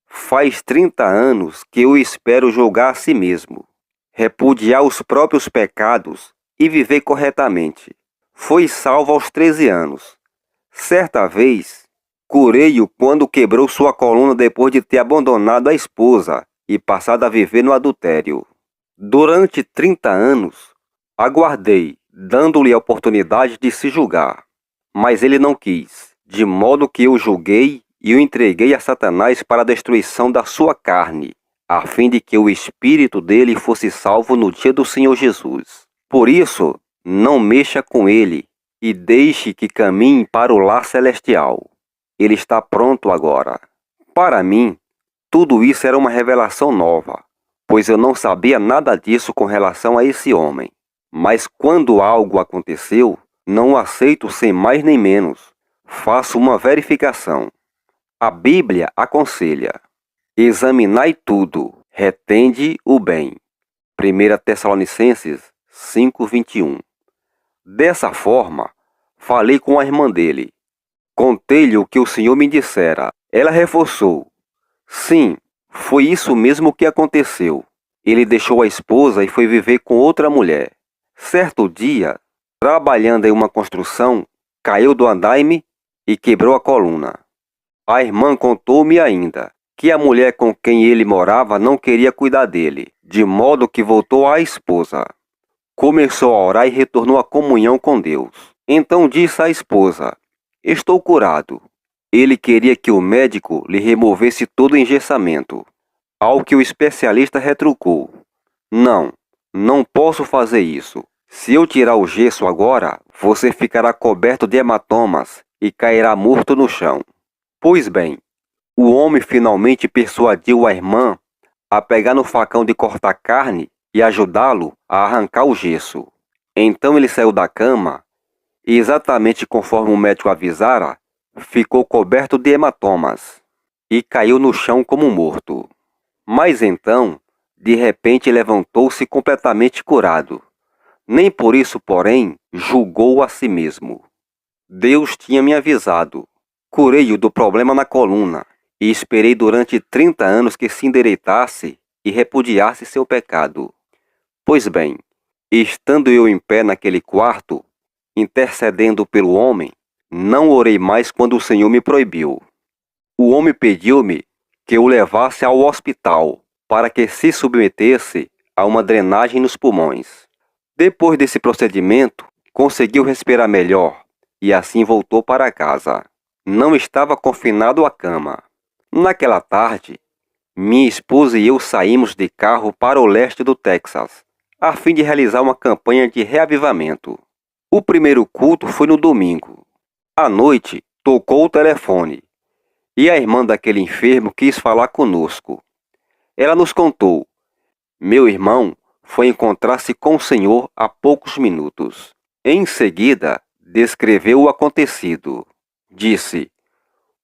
Speaker 1: faz 30 anos que eu espero julgar a si mesmo, repudiar os próprios pecados e viver corretamente. Foi salvo aos 13 anos. Certa vez, curei-o quando quebrou sua coluna depois de ter abandonado a esposa e passado a viver no adultério. Durante 30 anos, aguardei, dando-lhe a oportunidade de se julgar. Mas ele não quis, de modo que eu julguei e o entreguei a Satanás para a destruição da sua carne, a fim de que o espírito dele fosse salvo no dia do Senhor Jesus. Por isso, não mexa com ele e deixe que caminhe para o lar celestial. Ele está pronto agora. Para mim, tudo isso era uma revelação nova, pois eu não sabia nada disso com relação a esse homem. Mas quando algo aconteceu, não o aceito sem mais nem menos. Faço uma verificação. A Bíblia aconselha: examinai tudo, retende o bem. 1 Tessalonicenses 5:21. Dessa forma, falei com a irmã dele. Contei-lhe o que o Senhor me dissera. Ela reforçou: sim, foi isso mesmo que aconteceu. Ele deixou a esposa e foi viver com outra mulher. Certo dia, trabalhando em uma construção, caiu do andaime e quebrou a coluna. A irmã contou-me ainda que a mulher com quem ele morava não queria cuidar dele, de modo que voltou à esposa. Começou a orar e retornou à comunhão com Deus. Então disse à esposa: estou curado. Ele queria que o médico lhe removesse todo o engessamento, ao que o especialista retrucou: não posso fazer isso. Se eu tirar o gesso agora, você ficará coberto de hematomas e cairá morto no chão. Pois bem, o homem finalmente persuadiu a irmã a pegar no facão de cortar carne e ajudá-lo a arrancar o gesso. Então ele saiu da cama e, exatamente conforme o médico avisara, ficou coberto de hematomas e caiu no chão como morto. Mas então, de repente, levantou-se completamente curado. Nem por isso, porém, julgou a si mesmo. Deus tinha me avisado. Curei-o do problema na coluna e esperei durante 30 anos que se endireitasse e repudiasse seu pecado. Pois bem, estando eu em pé naquele quarto, intercedendo pelo homem, não orei mais quando o Senhor me proibiu. O homem pediu-me que o levasse ao hospital para que se submetesse a uma drenagem nos pulmões. Depois desse procedimento, conseguiu respirar melhor e assim voltou para casa. Não estava confinado à cama. Naquela tarde, minha esposa e eu saímos de carro para o leste do Texas, a fim de realizar uma campanha de reavivamento. O primeiro culto foi no domingo. À noite, tocou o telefone e a irmã daquele enfermo quis falar conosco. Ela nos contou: meu irmão foi encontrar-se com o Senhor há poucos minutos. Em seguida, descreveu o acontecido. Disse: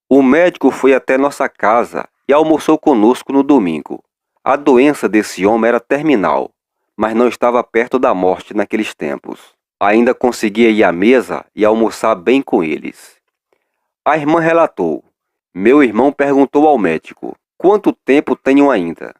Speaker 1: o médico foi até nossa casa e almoçou conosco no domingo. A doença desse homem era terminal, mas não estava perto da morte naqueles tempos. Ainda conseguia ir à mesa e almoçar bem com eles. A irmã relatou: meu irmão perguntou ao médico: quanto tempo tenho ainda?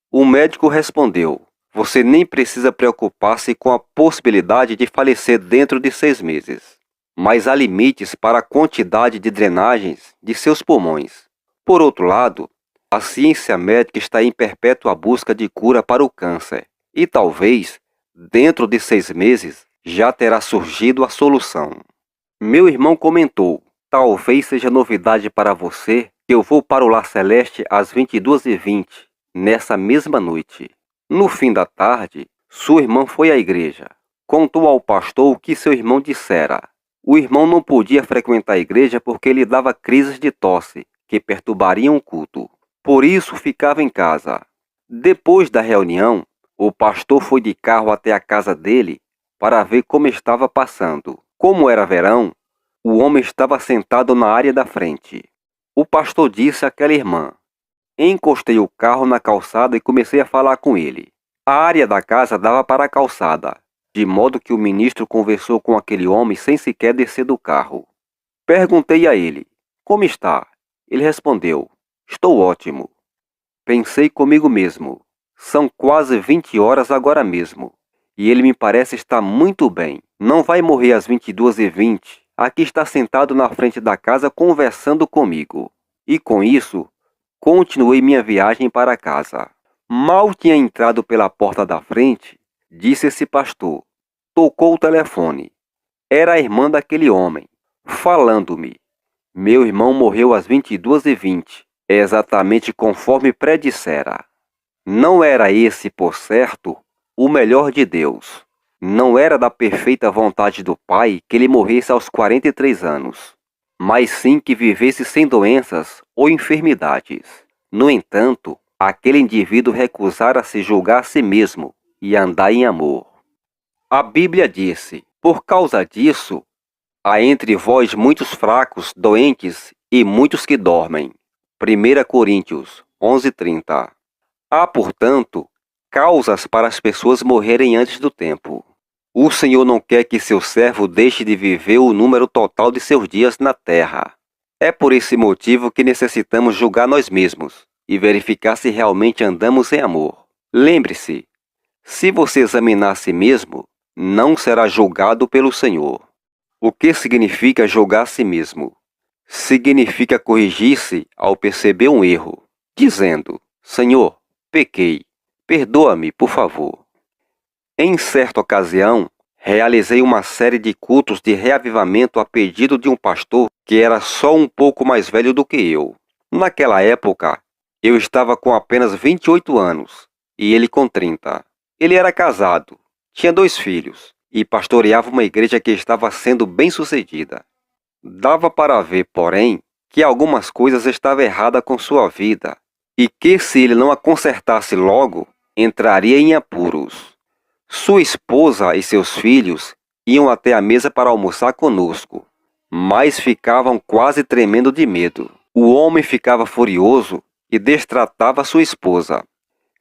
Speaker 1: O médico respondeu: você nem precisa preocupar-se com a possibilidade de falecer dentro de 6 meses. Mas há limites para a quantidade de drenagens de seus pulmões. Por outro lado, a ciência médica está em perpétua busca de cura para o câncer. E talvez, dentro de 6 meses, já terá surgido a solução. Meu irmão comentou: talvez seja novidade para você que eu vou para o lar celeste às 22h20, nessa mesma noite. No fim da tarde, sua irmã foi à igreja. Contou ao pastor o que seu irmão dissera. O irmão não podia frequentar a igreja porque lhe dava crises de tosse, que perturbariam o culto. Por isso ficava em casa. Depois da reunião, o pastor foi de carro até a casa dele para ver como estava passando. Como era verão, o homem estava sentado na área da frente. O pastor disse àquela irmã: encostei o carro na calçada e comecei a falar com ele. A área da casa dava para a calçada, de modo que o ministro conversou com aquele homem sem sequer descer do carro. Perguntei a ele: como está? Ele respondeu: estou ótimo. Pensei comigo mesmo: são quase 20 horas agora mesmo, e ele me parece estar muito bem. Não vai morrer às 22h20. Aqui está sentado na frente da casa conversando comigo. E com isso, continuei minha viagem para casa. Mal tinha entrado pela porta da frente, disse esse pastor. Tocou o telefone. Era a irmã daquele homem, falando-me: meu irmão morreu às 22h20, exatamente conforme predissera. Não era esse, por certo, o melhor de Deus. Não era da perfeita vontade do Pai que ele morresse aos 43 anos, mas sim que vivesse sem doenças ou enfermidades. No entanto, aquele indivíduo recusara se julgar a si mesmo e andar em amor. A Bíblia disse: por causa disso, há entre vós muitos fracos, doentes e muitos que dormem. 1 Coríntios 11:30. Há, portanto, causas para as pessoas morrerem antes do tempo. O Senhor não quer que seu servo deixe de viver o número total de seus dias na terra. É por esse motivo que necessitamos julgar nós mesmos e verificar se realmente andamos em amor. Lembre-se, se você examinar a si mesmo, não será julgado pelo Senhor. O que significa julgar a si mesmo? Significa corrigir-se ao perceber um erro, dizendo: Senhor, pequei, perdoa-me, por favor. Em certa ocasião, realizei uma série de cultos de reavivamento a pedido de um pastor que era só um pouco mais velho do que eu. Naquela época, eu estava com apenas 28 anos e ele com 30. Ele era casado, tinha 2 filhos e pastoreava uma igreja que estava sendo bem-sucedida. Dava para ver, porém, que algumas coisas estavam erradas com sua vida e que, se ele não a consertasse logo, entraria em apuros. Sua esposa e seus filhos iam até a mesa para almoçar conosco, mas ficavam quase tremendo de medo. O homem ficava furioso e destratava sua esposa.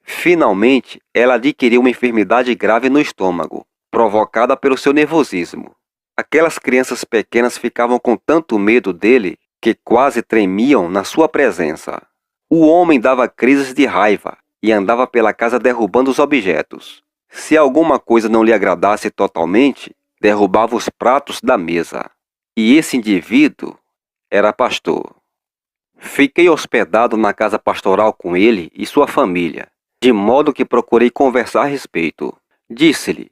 Speaker 1: Finalmente, ela adquiriu uma enfermidade grave no estômago, provocada pelo seu nervosismo. Aquelas crianças pequenas ficavam com tanto medo dele que quase tremiam na sua presença. O homem dava crises de raiva e andava pela casa derrubando os objetos. Se alguma coisa não lhe agradasse totalmente, derrubava os pratos da mesa. E esse indivíduo era pastor. Fiquei hospedado na casa pastoral com ele e sua família, de modo que procurei conversar a respeito. Disse-lhe: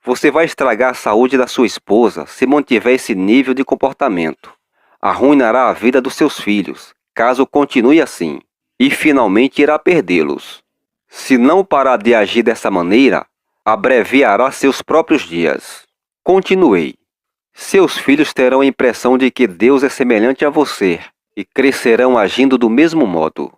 Speaker 1: você vai estragar a saúde da sua esposa se mantiver esse nível de comportamento. Arruinará a vida dos seus filhos, caso continue assim, e finalmente irá perdê-los. Se não parar de agir dessa maneira, abreviará seus próprios dias. Continuei: seus filhos terão a impressão de que Deus é semelhante a você e crescerão agindo do mesmo modo.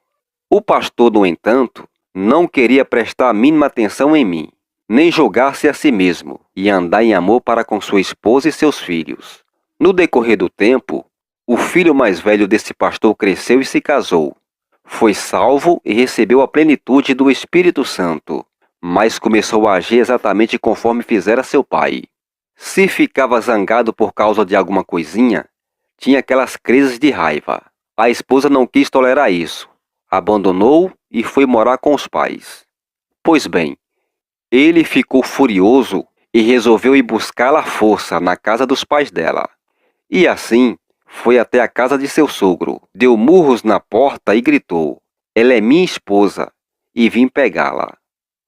Speaker 1: O pastor, no entanto, não queria prestar a mínima atenção em mim, nem julgar-se a si mesmo e andar em amor para com sua esposa e seus filhos. No decorrer do tempo, o filho mais velho desse pastor cresceu e se casou. Foi salvo e recebeu a plenitude do Espírito Santo, mas começou a agir exatamente conforme fizera seu pai. Se ficava zangado por causa de alguma coisinha, tinha aquelas crises de raiva. A esposa não quis tolerar isso, abandonou e foi morar com os pais. Pois bem, ele ficou furioso e resolveu ir buscá-la à força na casa dos pais dela. E assim, foi até a casa de seu sogro, deu murros na porta e gritou: ela é minha esposa, e vim pegá-la.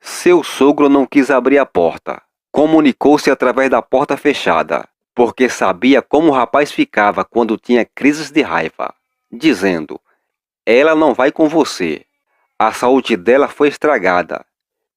Speaker 1: Seu sogro não quis abrir a porta. Comunicou-se através da porta fechada, porque sabia como o rapaz ficava quando tinha crises de raiva, dizendo: ela não vai com você. A saúde dela foi estragada.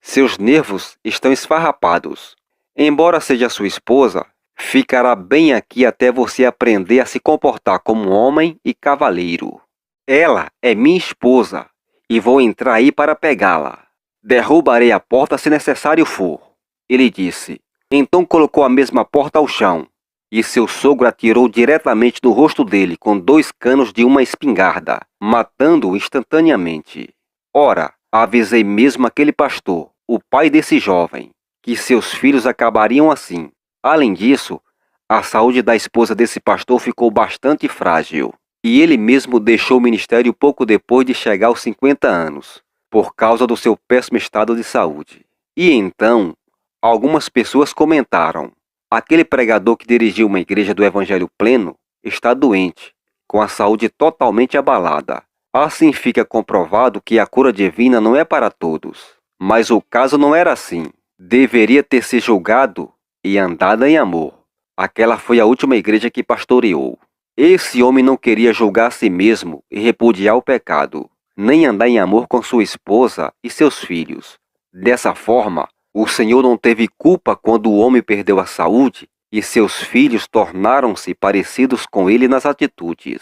Speaker 1: Seus nervos estão esfarrapados. Embora seja sua esposa, ficará bem aqui até você aprender a se comportar como homem e cavalheiro. Ela é minha esposa e vou entrar aí para pegá-la. Derrubarei a porta se necessário for. Ele disse. Então colocou a mesma porta ao chão, e seu sogro atirou diretamente no rosto dele com 2 canos de uma espingarda, matando-o instantaneamente. Ora, avisei mesmo aquele pastor, o pai desse jovem, que seus filhos acabariam assim. Além disso, a saúde da esposa desse pastor ficou bastante frágil, e ele mesmo deixou o ministério pouco depois de chegar aos 50 anos, por causa do seu péssimo estado de saúde. E então, algumas pessoas comentaram: aquele pregador que dirigiu uma igreja do Evangelho Pleno está doente, com a saúde totalmente abalada. Assim fica comprovado que a cura divina não é para todos. Mas o caso não era assim. Deveria ter se julgado e andado em amor. Aquela foi a última igreja que pastoreou. Esse homem não queria julgar a si mesmo e repudiar o pecado, nem andar em amor com sua esposa e seus filhos. Dessa forma, o Senhor não teve culpa quando o homem perdeu a saúde e seus filhos tornaram-se parecidos com ele nas atitudes.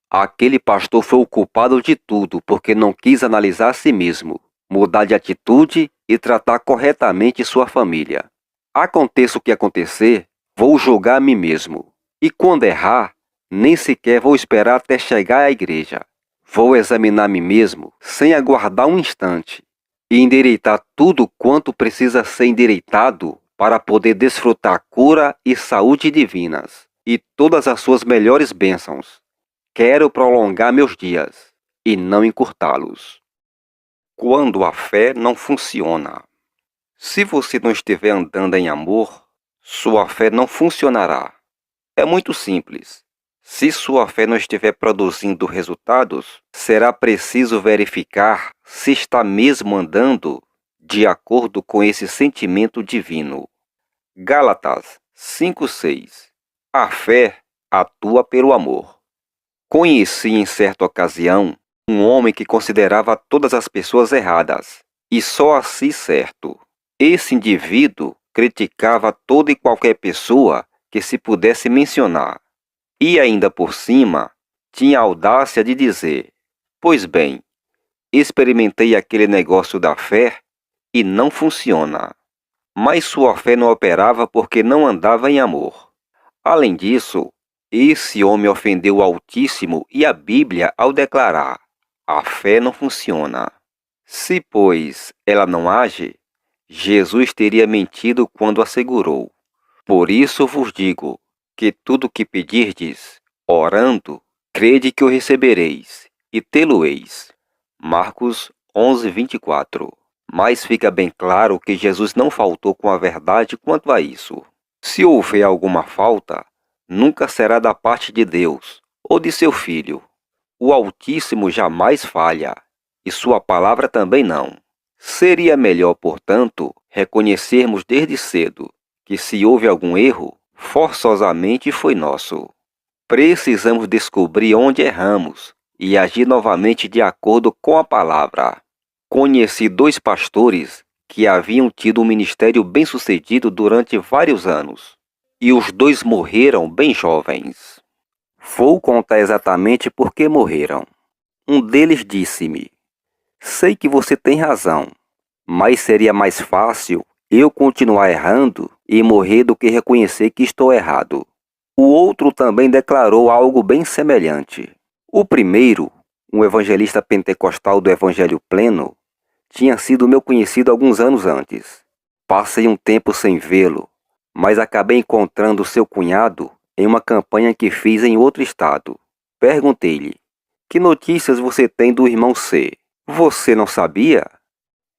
Speaker 1: Aquele pastor foi o culpado de tudo porque não quis analisar a si mesmo, mudar de atitude e tratar corretamente sua família. Aconteça o que acontecer, vou julgar a mim mesmo. E quando errar, nem sequer vou esperar até chegar à igreja. Vou examinar a mim mesmo sem aguardar um instante e endireitar tudo quanto precisa ser endireitado para poder desfrutar cura e saúde divinas e todas as suas melhores bênçãos. Quero prolongar meus dias e não encurtá-los. Quando a fé não funciona. Se você não estiver andando em amor, sua fé não funcionará. É muito simples. Se sua fé não estiver produzindo resultados, será preciso verificar se está mesmo andando de acordo com esse sentimento divino. Gálatas 5:6. A fé atua pelo amor. Conheci em certa ocasião um homem que considerava todas as pessoas erradas e só a si certo. Esse indivíduo criticava toda e qualquer pessoa que se pudesse mencionar. E ainda por cima, tinha a audácia de dizer: pois bem, experimentei aquele negócio da fé e não funciona. Mas sua fé não operava porque não andava em amor. Além disso, esse homem ofendeu o Altíssimo e a Bíblia ao declarar: a fé não funciona. Se, pois, ela não age, Jesus teria mentido quando assegurou: por isso vos digo, que tudo o que pedirdes, orando, crede que o recebereis, e tê-lo-eis. Marcos 11:24. Mas fica bem claro que Jesus não faltou com a verdade quanto a isso. Se houver alguma falta, nunca será da parte de Deus ou de seu Filho. O Altíssimo jamais falha, e sua palavra também não. Seria melhor, portanto, reconhecermos desde cedo que se houve algum erro, forçosamente foi nosso. Precisamos descobrir onde erramos e agir novamente de acordo com a palavra. Conheci 2 pastores que haviam tido um ministério bem-sucedido durante vários anos, e os 2 morreram bem jovens. Vou contar exatamente por que morreram. Um deles disse-me: sei que você tem razão, mas seria mais fácil eu continuar errando e morrer do que reconhecer que estou errado. O outro também declarou algo bem semelhante. O primeiro, um evangelista pentecostal do Evangelho Pleno, tinha sido meu conhecido alguns anos antes. Passei um tempo sem vê-lo, mas acabei encontrando seu cunhado em uma campanha que fiz em outro estado. Perguntei-lhe: que notícias você tem do irmão C? Você não sabia?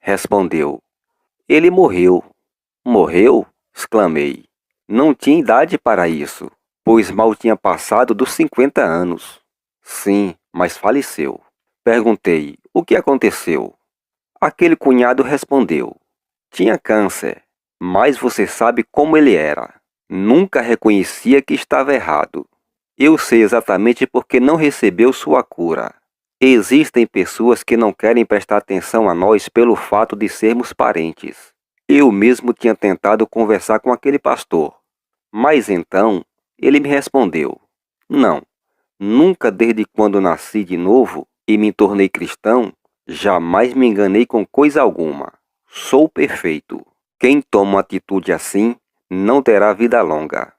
Speaker 1: Respondeu: ele morreu. Morreu? Exclamei. Não tinha idade para isso, pois mal tinha passado dos 50 anos. Sim, mas faleceu. Perguntei: o que aconteceu? Aquele cunhado respondeu: tinha câncer, mas você sabe como ele era. Nunca reconhecia que estava errado. Eu sei exatamente porque não recebeu sua cura. Existem pessoas que não querem prestar atenção a nós pelo fato de sermos parentes. Eu mesmo tinha tentado conversar com aquele pastor, mas então ele me respondeu: não, nunca desde quando nasci de novo e me tornei cristão, Jamais me enganei com coisa alguma. Sou perfeito. Quem toma uma atitude assim não terá vida longa.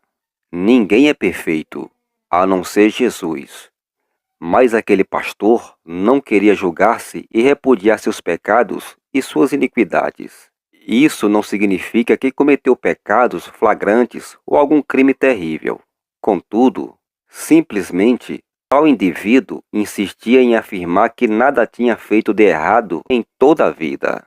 Speaker 1: Ninguém é perfeito, a não ser Jesus. Mas aquele pastor não queria julgar-se e repudiar seus pecados e suas iniquidades. Isso não significa que cometeu pecados flagrantes ou algum crime terrível. Contudo, simplesmente, tal indivíduo insistia em afirmar que nada tinha feito de errado em toda a vida.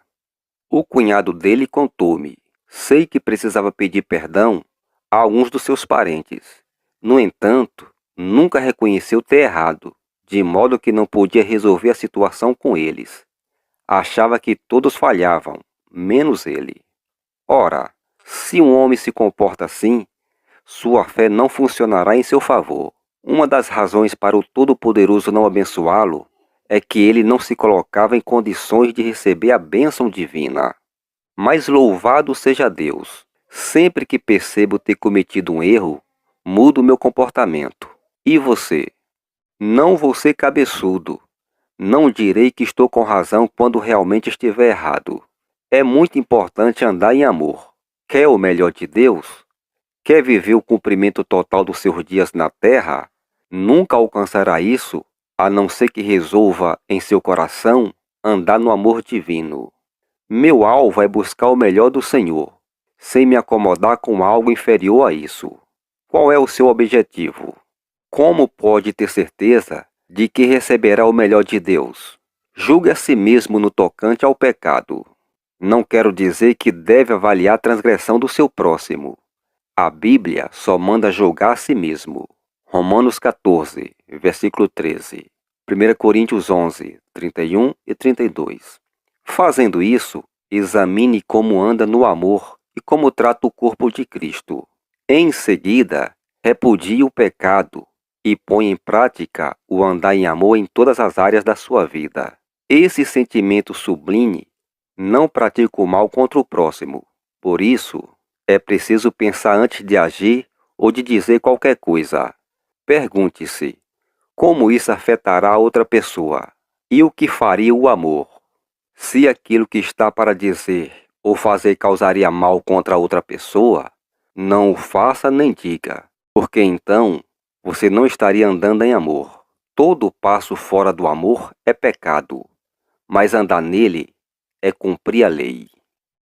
Speaker 1: O cunhado dele contou-me. Sei que precisava pedir perdão a alguns dos seus parentes. No entanto, nunca reconheceu ter errado, de modo que não podia resolver a situação com eles. Achava que todos falhavam, menos ele. Ora, se um homem se comporta assim, sua fé não funcionará em seu favor. Uma das razões para o Todo-Poderoso não abençoá-lo é que ele não se colocava em condições de receber a bênção divina. Mas louvado seja Deus! Sempre que percebo ter cometido um erro, mudo meu comportamento. E você? Não vou ser cabeçudo. Não direi que estou com razão quando realmente estiver errado. É muito importante andar em amor. Quer o melhor de Deus? Quer viver o cumprimento total dos seus dias na terra? Nunca alcançará isso, a não ser que resolva em seu coração andar no amor divino. Meu alvo é buscar o melhor do Senhor, sem me acomodar com algo inferior a isso. Qual é o seu objetivo? Como pode ter certeza de que receberá o melhor de Deus? Julgue a si mesmo no tocante ao pecado. Não quero dizer que deve avaliar a transgressão do seu próximo. A Bíblia só manda julgar a si mesmo. Romanos 14, versículo 13. 1 Coríntios 11, 31 e 32. Fazendo isso, examine como anda no amor e como trata o corpo de Cristo. Em seguida, repudie o pecado e põe em prática o andar em amor em todas as áreas da sua vida. Esse sentimento sublime não pratica o mal contra o próximo. Por isso, é preciso pensar antes de agir ou de dizer qualquer coisa. Pergunte-se, como isso afetará a outra pessoa? E o que faria o amor? Se aquilo que está para dizer ou fazer causaria mal contra outra pessoa, não o faça nem diga, porque então você não estaria andando em amor. Todo passo fora do amor é pecado, mas andar nele é cumprir a lei.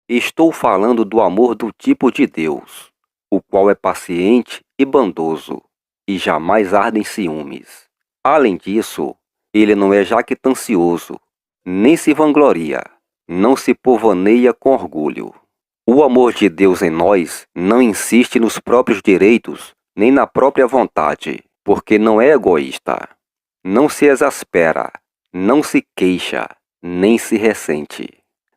Speaker 1: Estou falando do amor do tipo de Deus, o qual é paciente e bondoso, e jamais arde em ciúmes. Além disso, ele não é jactancioso, nem se vangloria, não se pavoneia com orgulho. O amor de Deus em nós não insiste nos próprios direitos, nem na própria vontade, porque não é egoísta. Não se exaspera, não se queixa, nem se ressente.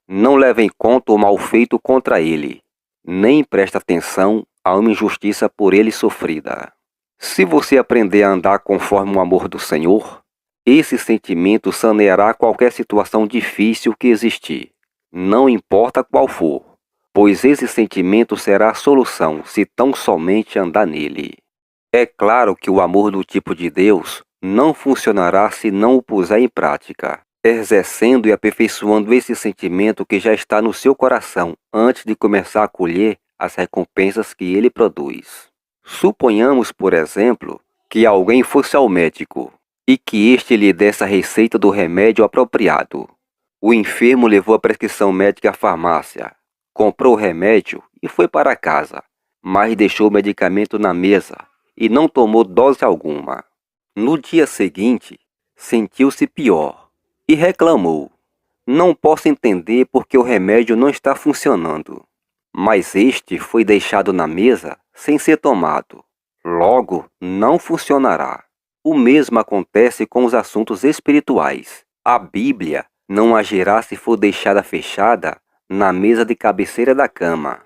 Speaker 1: Não leva em conta o mal feito contra ele, nem presta atenção a uma injustiça por ele sofrida. Se você aprender a andar conforme o amor do Senhor, esse sentimento saneará qualquer situação difícil que existir, não importa qual for, pois esse sentimento será a solução se tão somente andar nele. É claro que o amor do tipo de Deus não funcionará se não o puser em prática, exercendo e aperfeiçoando esse sentimento que já está no seu coração antes de começar a colher as recompensas que ele produz. Suponhamos, por exemplo, que alguém fosse ao médico e que este lhe desse a receita do remédio apropriado. O enfermo levou a prescrição médica à farmácia, comprou o remédio e foi para casa, mas deixou o medicamento na mesa e não tomou dose alguma. No dia seguinte, sentiu-se pior e reclamou. Não posso entender porque o remédio não está funcionando. Mas este foi deixado na mesa sem ser tomado. Logo, não funcionará. O mesmo acontece com os assuntos espirituais. A Bíblia não agirá se for deixada fechada na mesa de cabeceira da cama.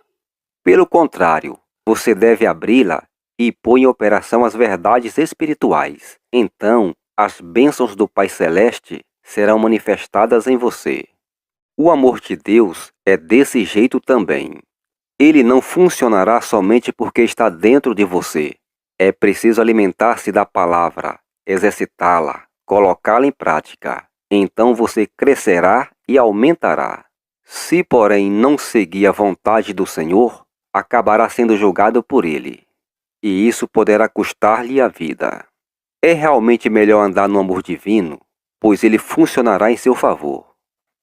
Speaker 1: Pelo contrário, você deve abri-la e pôr em operação as verdades espirituais. Então, as bênçãos do Pai Celeste serão manifestadas em você. O amor de Deus é desse jeito também. Ele não funcionará somente porque está dentro de você. É preciso alimentar-se da palavra, exercitá-la, colocá-la em prática. Então você crescerá e aumentará. Se, porém, não seguir a vontade do Senhor, acabará sendo julgado por Ele, e isso poderá custar-lhe a vida. É realmente melhor andar no amor divino, pois ele funcionará em seu favor.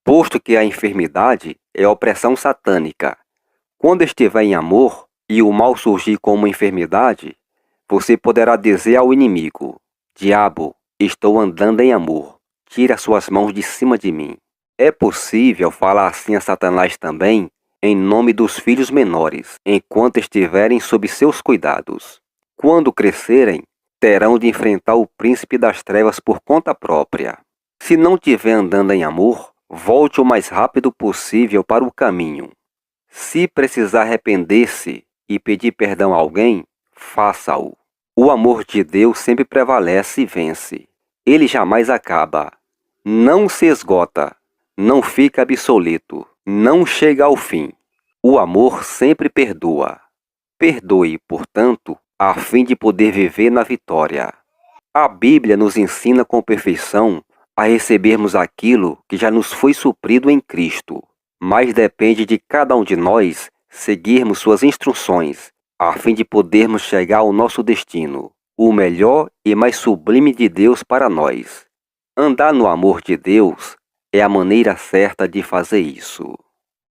Speaker 1: Posto que a enfermidade é opressão satânica, quando estiver em amor e o mal surgir como enfermidade, você poderá dizer ao inimigo: Diabo, estou andando em amor, tira suas mãos de cima de mim. É possível falar assim a Satanás também, em nome dos filhos menores, enquanto estiverem sob seus cuidados. Quando crescerem, terão de enfrentar o príncipe das trevas por conta própria. Se não estiver andando em amor, volte o mais rápido possível para o caminho. Se precisar arrepender-se e pedir perdão a alguém, faça-o. O amor de Deus sempre prevalece e vence. Ele jamais acaba. Não se esgota. Não fica obsoleto. Não chega ao fim. O amor sempre perdoa. Perdoe, portanto, a fim de poder viver na vitória. A Bíblia nos ensina com perfeição a recebermos aquilo que já nos foi suprido em Cristo, mas depende de cada um de nós seguirmos suas instruções, a fim de podermos chegar ao nosso destino, o melhor e mais sublime de Deus para nós. Andar no amor de Deus é a maneira certa de fazer isso.